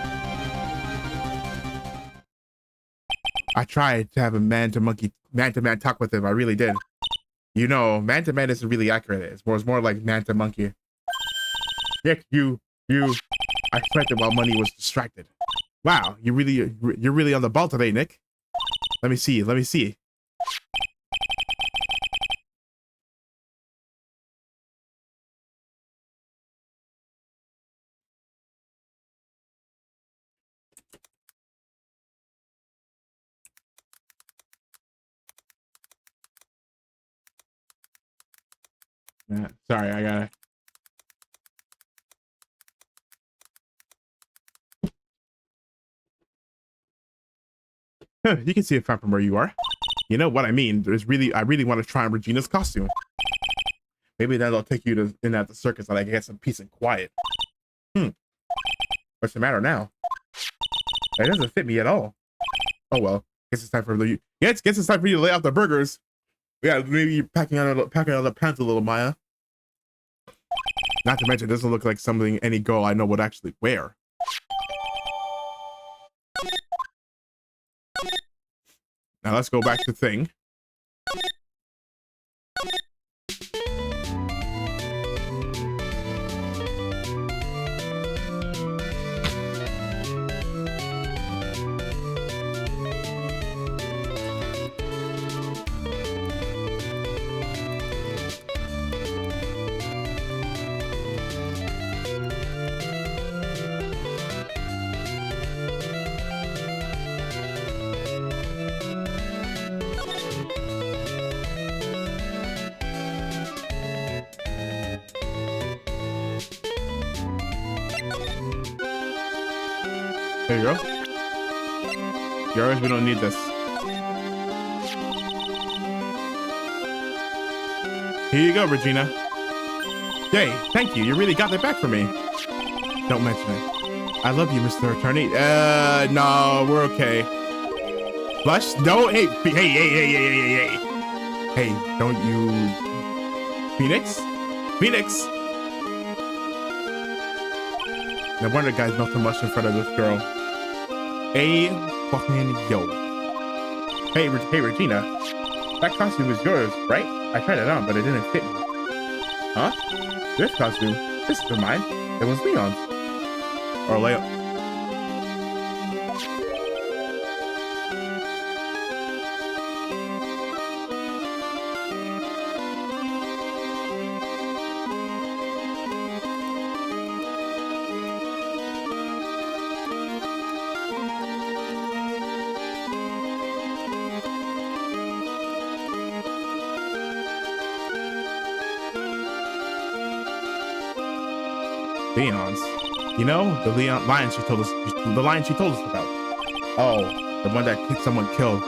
I tried to have a man-to-man talk with him. I really did. You know, man-to-man isn't really accurate. It's more like man-to-monkey. Nick, you. I expected while Money was distracted. Wow, you're really on the ball today, Nick. Let me see. Sorry, I gotta. You can see it from where you are. You know what I mean? I really want to try on Regina's costume. Maybe that'll take you to in at the circus and I can get some peace and quiet. What's the matter now? It doesn't fit me at all. Oh well. Guess it's time for you. Guess it's time for you to lay out the burgers. Yeah, maybe you're packing out the pants a little, Maya. Not to mention, it doesn't look like something any girl I know would actually wear. Now let's go back to thing. There you go. Yours, we don't need this. Here you go, Regina. Yay, thank you. You really got that back for me. Don't mention it. I love you, Mr. Attorney. No, we're okay. Blush? No, hey. Hey, don't you... Phoenix? No wonder guys not too much in front of this girl. Hey, fucking yo. Hey, Regina. That costume is yours, right? I tried it on, but it didn't fit me. Huh? This costume? This is mine. It was Leon's. Or Leo. Leon's. You know, the lion she told us, the lion she told us about. Oh, the one that someone killed.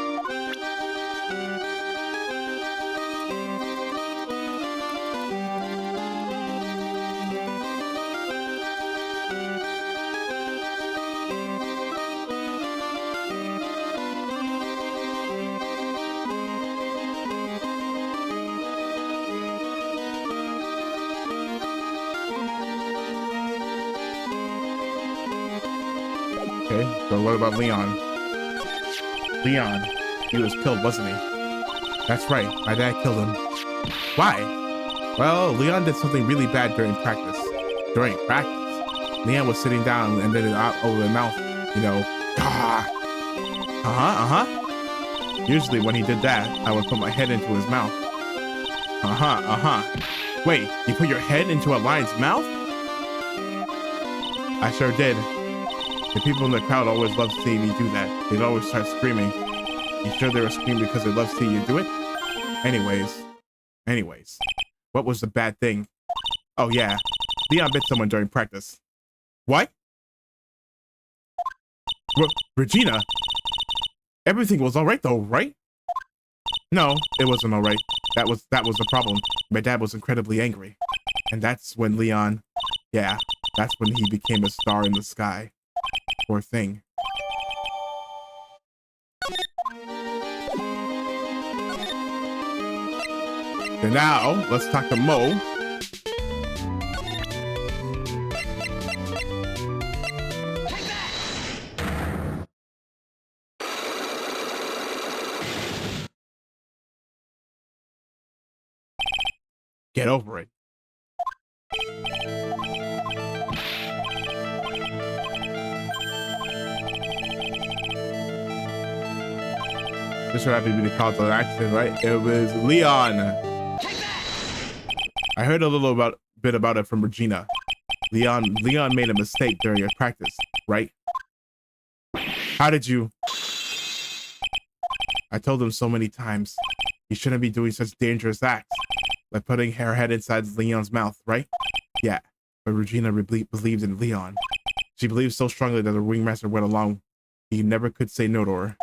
Okay, so what about Leon? Leon, he was killed, wasn't he? That's right, my dad killed him. Why? Well, Leon did something really bad during practice. During practice, Leon was sitting down and then it out over the mouth, you know. Usually when he did that, I would put my head into his mouth. Wait, you put your head into a lion's mouth? I sure did. The people in the crowd always loved seeing me do that. They'd always start screaming. You sure they were screaming because they loved seeing you do it? Anyways, what was the bad thing? Oh yeah, Leon bit someone during practice. What? Regina? Everything was all right though, right? No, it wasn't all right. That was the problem. My dad was incredibly angry. And that's when Leon, yeah, that's when he became a star in the sky. Poor thing. And now, let's talk to Mo. Get over it. This would have to be the cause of an accident, right? It was Leon. I heard a little bit about it from Regina. Leon made a mistake during a practice, right? How did you? I told him so many times. You shouldn't be doing such dangerous acts, like putting her head inside Leon's mouth, right? Yeah, but Regina believed in Leon. She believed so strongly that the ringmaster went along. He never could say no to her.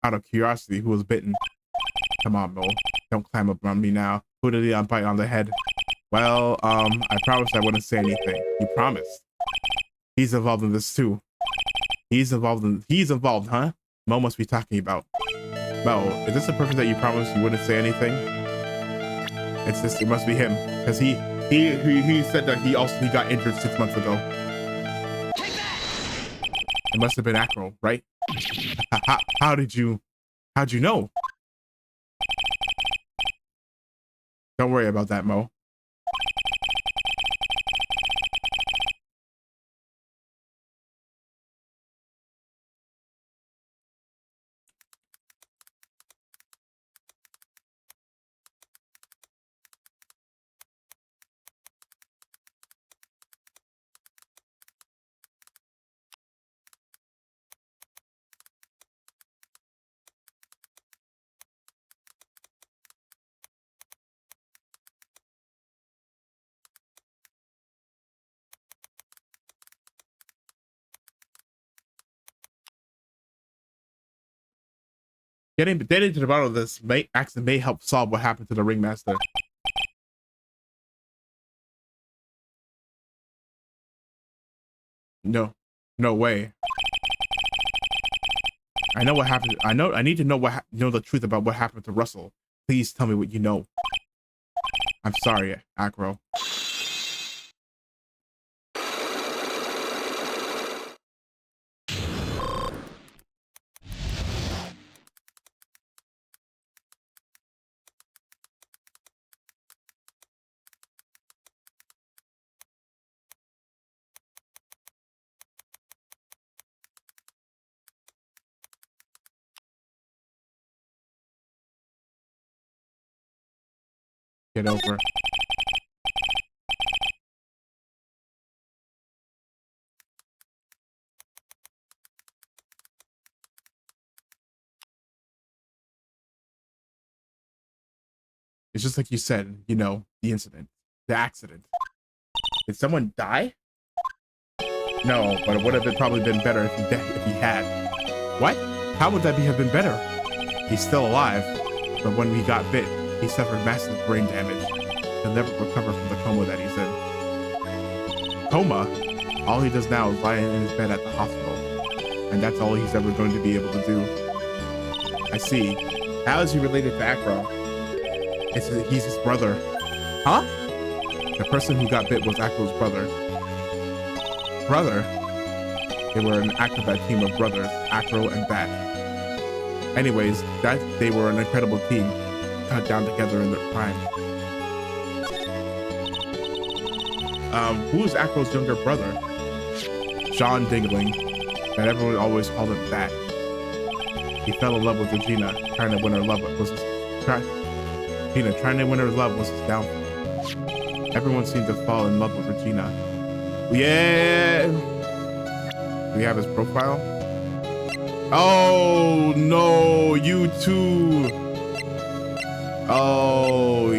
Out of curiosity, who was bitten? Come on, Mo. Don't climb up on me now. Who did Leon bite on the head? Well, I promised I wouldn't say anything. You promised. He's involved in this too. He's involved, huh? Mo must be talking about. Mo, is this the person that you promised you wouldn't say anything? It must be him. Because he said that he got injured 6 months ago. It must have been Acro, right? How'd you know? Don't worry about that, Mo. Getting to the bottom of this accident may help solve what happened to the ringmaster. No way. I know what happened. I need to know know the truth about what happened to Russell. Please tell me what you know. I'm sorry, Acro. Get over. It's just like you said, you know, the incident, the accident. Did someone die? No, but it would have probably been better if he had. What? How would that have been better? He's still alive, but when he got bit, he suffered massive brain damage. He'll never recover from the coma that he's in. Coma? All he does now is lie in his bed at the hospital, and that's all he's ever going to be able to do. I see. How is he related to Acro? He's his brother. Huh? The person who got bit was Acro's brother. Brother? They were an acrobat team of brothers, Acro and Bat. Anyways, they were an incredible team, cut down together in their prime. Who is Acro's younger brother? John Dingling, and everyone always called him Bat. He fell in love with Regina, trying to win her love was his downfall. Everyone seemed to fall in love with Regina. Yeah. Do we have his profile? Oh no, you too. Oh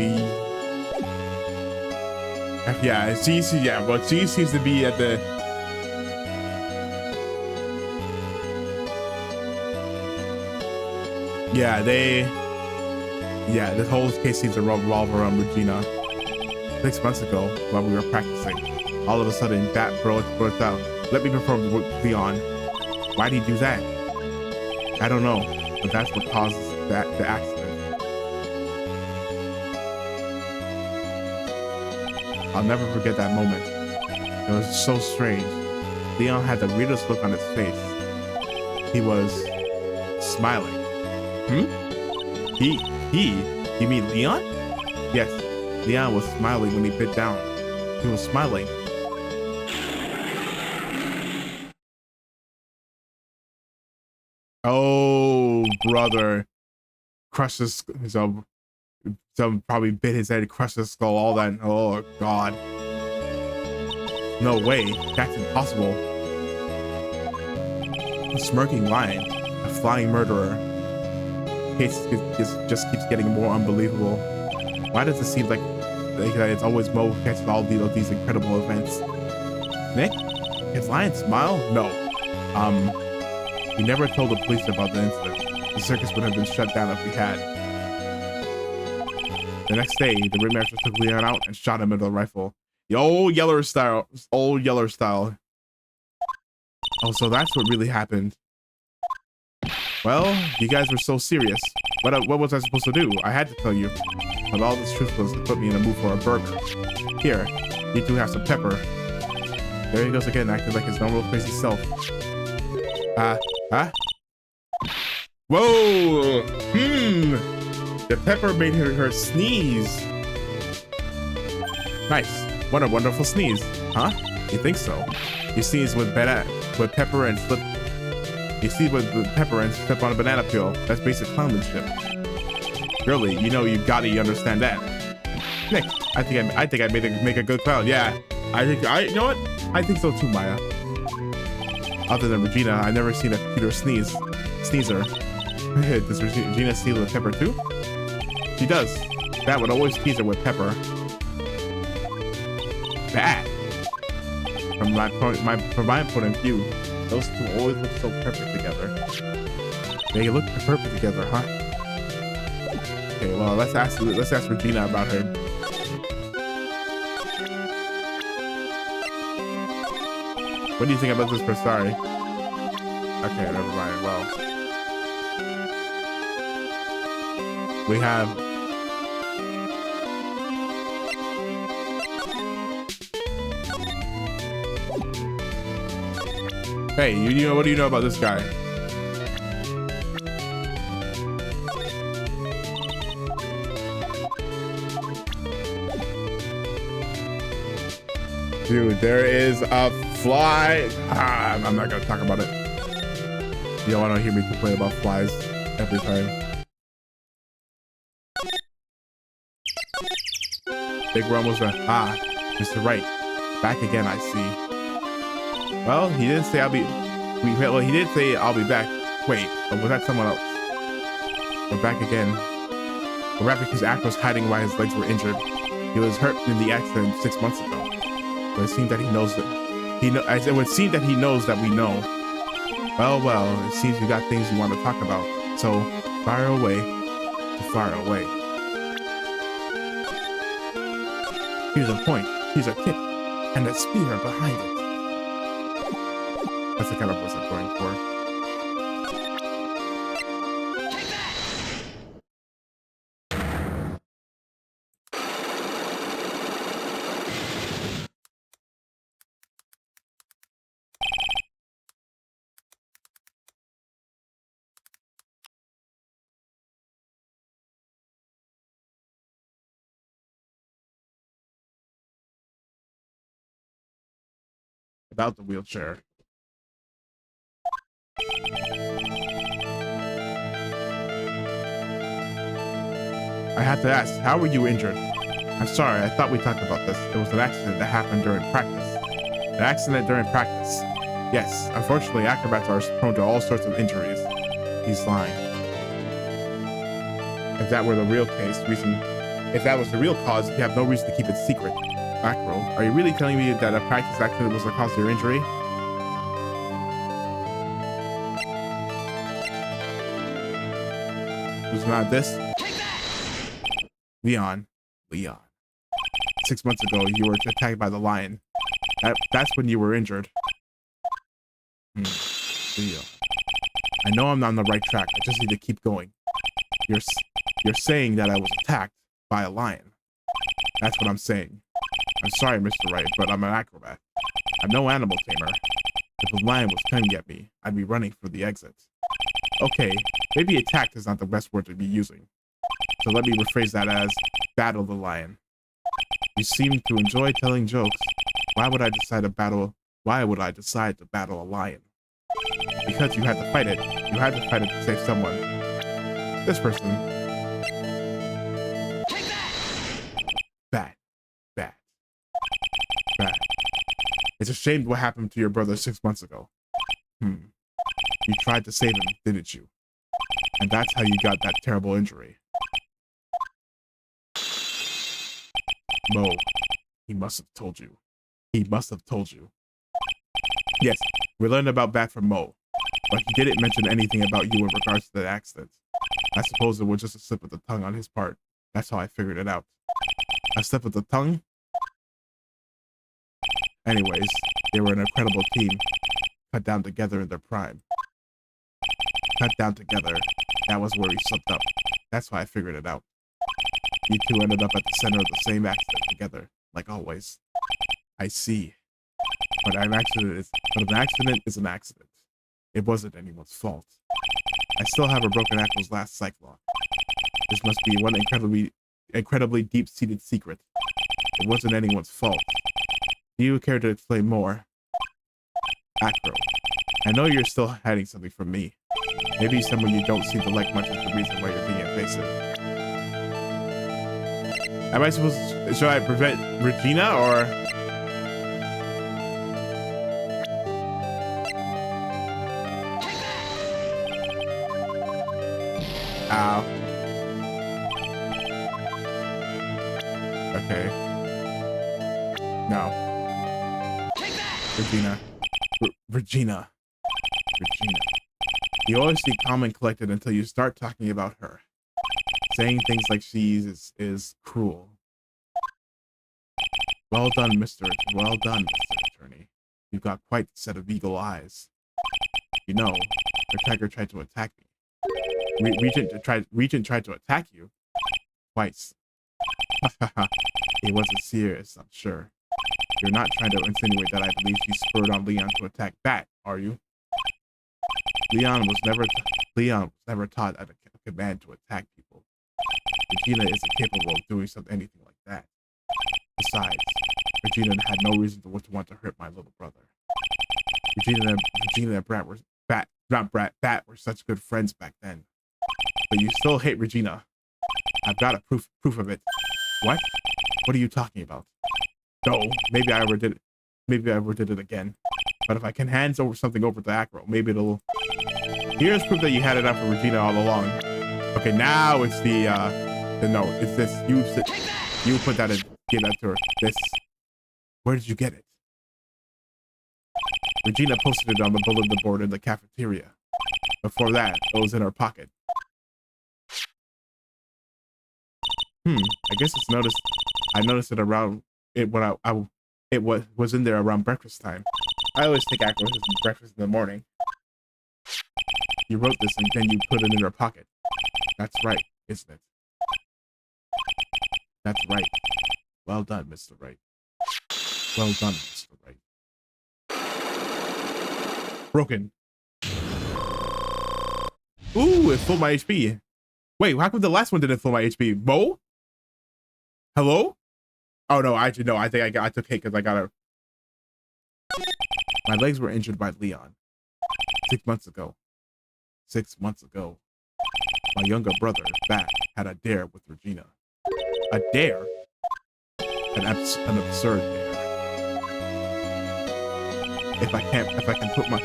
yeah, but she seems to be at the this whole case seems to revolve around Regina. 6 months ago, while we were practicing, all of a sudden, Bat broke out. Let me perform with Leon. Why did he do that? I don't know, but that's what caused the accident. I'll never forget that moment. It was so strange. Leon had the weirdest look on his face. He was smiling. You mean Leon? Yes, Leon was smiling when he bit down. He was smiling. Oh, brother. Crushed his, some probably bit his head, crushed his skull, all that. Oh, God. No way. That's impossible. A smirking lion. A flying murderer. Case just keeps getting more unbelievable. Why does it seem like it's always Mo who catches all these incredible events? Nick? His lion smile? No. We never told the police about the incident. The circus would have been shut down if we had. The next day, the ringmaster took Leon out and shot him with a rifle. The old Yeller style. Oh, so that's what really happened. Well, you guys were so serious. What was I supposed to do? I had to tell you. But all this truth was to put me in a mood for a burger. Here, you two have some pepper. There he goes again, acting like his normal crazy self. Whoa! The pepper made her sneeze. Nice. What a wonderful sneeze. Huh? You think so? You sneeze with pepper and slip. You see with pepper and step on a banana peel. That's basic clownmanship. Really, you understand that. Nick, I think I make a good clown. Yeah, you know what? I think so too, Maya. Other than Regina, I've never seen a cuter sneezer. Does Regina sneeze with pepper too? She does. That would always tease her with pepper. Bad. From my point of view, those two always look so perfect together. They look perfect together, huh? Okay, well, let's ask Regina about her. What do you think about this Versari? Okay, never mind. Well, we have hey, you know, what do you know about this guy? Dude, there is a fly. I'm not gonna talk about it. You don't want to hear me complain about flies every time. Big Rum was Mr. Wright. Back again, I see. Well, he didn't say he did say I'll be back. Wait, or was that someone else? We're back again. We're back because Ack was hiding why his legs were injured. He was hurt in the accident 6 months ago. But it seems that he knows It would seem that he knows that we know. Well, it seems we got things we want to talk about. So, fire away to fire away. Here's a point. Here's a tip. And a spear behind it. That's the kind of voice I'm going for. About the wheelchair. I have to ask, how were you injured? I'm sorry, I thought we talked about this. It was an accident that happened during practice. An accident during practice. Yes, unfortunately, acrobats are prone to all sorts of injuries. He's lying. If that were the real case, if that was the real cause, you have no reason to keep it secret. Acro, are you really telling me that a practice accident was the cause of your injury? It was not this? Leon. 6 months ago, you were attacked by the lion. That's when you were injured. Leo. I know I'm not on the right track. I just need to keep going. You're saying that I was attacked by a lion. That's what I'm saying. I'm sorry, Mr. Wright, but I'm an acrobat. I'm no animal tamer. If a lion was coming at me, I'd be running for the exit. Okay, maybe attacked is not the best word to be using. So let me rephrase that as battle the lion. You seem to enjoy telling jokes. Why would I decide to battle a lion? Because you had to fight it. You had to fight it to save someone. This person. Bad. It's a shame what happened to your brother 6 months ago. You tried to save him, didn't you? And that's how you got that terrible injury. Mo, he must have told you. Yes, we learned about that from Mo, but he didn't mention anything about you in regards to the accident. I suppose it was just a slip of the tongue on his part. That's how I figured it out. A slip of the tongue? Anyways, they were an incredible team, cut down together in their prime. Cut down together, that was where we slipped up. That's why I figured it out. You two ended up at the center of the same accident together, like always. I see. But an accident is an accident. It wasn't anyone's fault. I still have a broken ankle's last cyclone. This must be one incredibly deep-seated secret. It wasn't anyone's fault. Do you care to explain more? Acro, I know you're still hiding something from me. Maybe someone you don't seem to like much is the reason why you're being invasive. Am I supposed to, should I prevent Regina or? Ow. Okay. No. Regina. You always seem calm and collected until you start talking about her. Saying things like she's is cruel. Well done, Mr. Attorney. You've got quite a set of eagle eyes. You know, the tiger tried to attack me. Regent tried to attack you? Twice. It wasn't serious, I'm sure. You're not trying to insinuate that I believe she spurred on Leon to attack Bat, are you? Leon was never taught at a command to attack people. Regina isn't capable of doing anything like that. Besides, Regina had no reason to want to hurt my little brother. Regina and Bat were such good friends back then. But you still hate Regina. I've got a proof of it. What? What are you talking about? No, maybe I ever did it again. But if I can hand something over to Acro, maybe it'll. Here's proof that you had it out for Regina all along. Okay, now it's the no, it's this. You put that in, give that to her. This. Where did you get it? Regina posted it on the bulletin board in the cafeteria. Before that, it was in her pocket. I guess I noticed it around it when it was in there around breakfast time. I always take Aqua his breakfast in the morning. You wrote this and then you put it in her pocket. That's right, isn't it? That's right. Well done, Mr. Wright. Well done, Mr. Wright. Broken. Ooh, it filled my HP. Wait, how come the last one didn't fill my HP? Mo? Hello? Oh no, actually no, I think I took hit because I got a... My legs were injured by Leon. 6 months ago. 6 months ago. My younger brother, Bat, had a dare with Regina. A dare? An absurd dare. If I can put my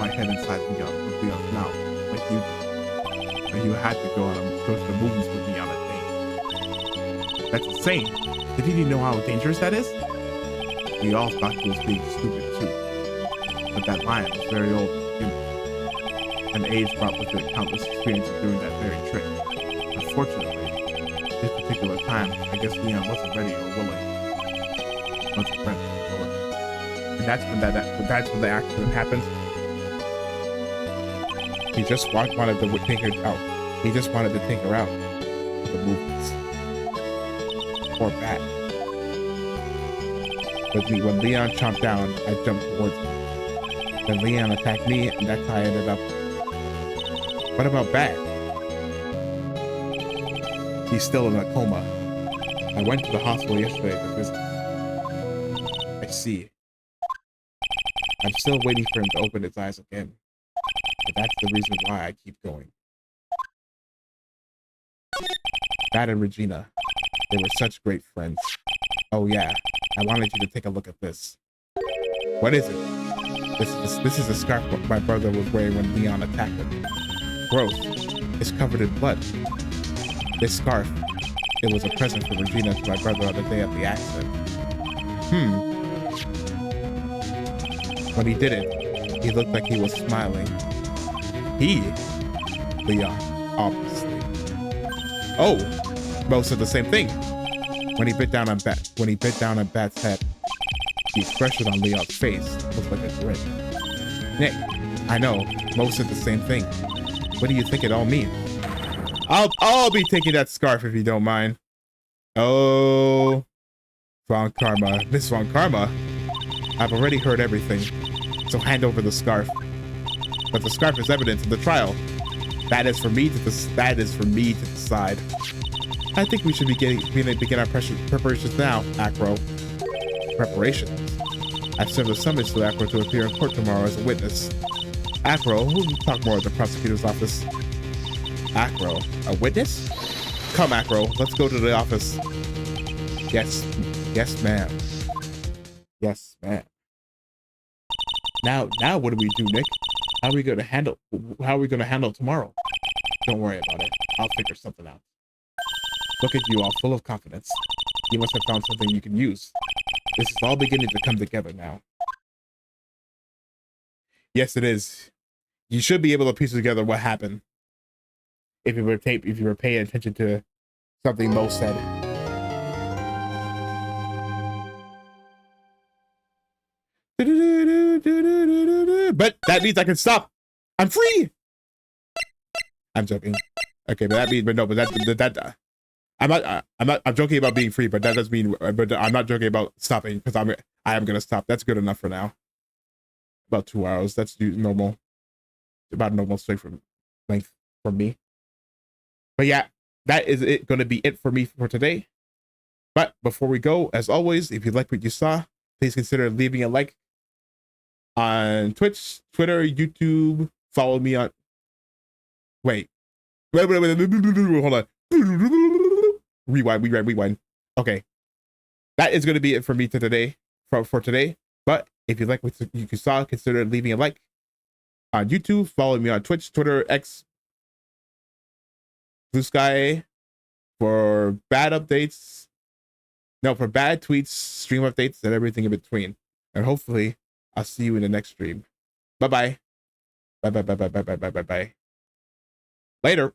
head inside Leon's mouth, like you did, and you had to go to the movies with me on a date. That's insane. Did he know how dangerous that is? We all thought he was being stupid too. But that lion was very old and age brought with it countless experiences doing that very trick. Unfortunately, this particular time, I guess Leon wasn't ready or willing. Wasn't ready or willing. And that's when the accident happened. He just wanted to take her out. He just wanted to take her out to the movies. Or Bat. But when Leon chomped down, I jumped towards him. Then Leon attacked me, and that's how I ended up. What about Bat? He's still in a coma. I went to the hospital yesterday to visit. I see. I'm still waiting for him to open his eyes again. But that's the reason why I keep going. Bat and Regina. They were such great friends. Oh yeah, I wanted you to take a look at this. What is it? This is a scarf my brother was wearing when Leon attacked him. Gross. It's covered in blood. This scarf, it was a present from Regina to my brother on the day of the accident. When he did it, he looked like he was smiling. Leon, obviously. Oh, Mo said the same thing. When he bit down on Bat's head, the expression on Leon's face looked like a grin. Nick, I know, Mo said the same thing. What do you think it all means? I'll be taking that scarf if you don't mind. Oh, Von Karma, Miss Von Karma. I've already heard everything, so hand over the scarf. But the scarf is evidence in the trial. That is for me to decide. I think we should begin our preparations now, Acro. Preparations? I've served a summons to Acro to appear in court tomorrow as a witness. Acro, we'll talk more at the prosecutor's office. Acro, a witness? Come, Acro, let's go to the office. Yes, ma'am. Yes, ma'am. Now what do we do, Nick? How are we gonna handle tomorrow? Don't worry about it. I'll figure something out. Look at you all full of confidence. You must have found something you can use. This is all beginning to come together now. Yes, it is. You should be able to piece together what happened. If you were paying attention to something Mo said. But that means I can stop. I'm free. I'm joking. Okay, but I'm joking about being free, but that does mean, but I'm not joking about stopping because I am gonna stop. That's good enough for now. About 2 hours. That's normal. About normal straight from length for me. But yeah, that is going to be it for me for today. But before we go, as always, if you like what you saw, please consider leaving a like on Twitch, Twitter, YouTube. Follow me on. Wait. Hold on. Rewind. Okay. That is going to be it for me today. For today. But if you like what you saw, consider leaving a like on YouTube. Follow me on Twitch, Twitter, X, Blue Sky for bad updates. No, for bad tweets, stream updates, and everything in between. And hopefully I'll see you in the next stream. Bye-bye. Bye. Later.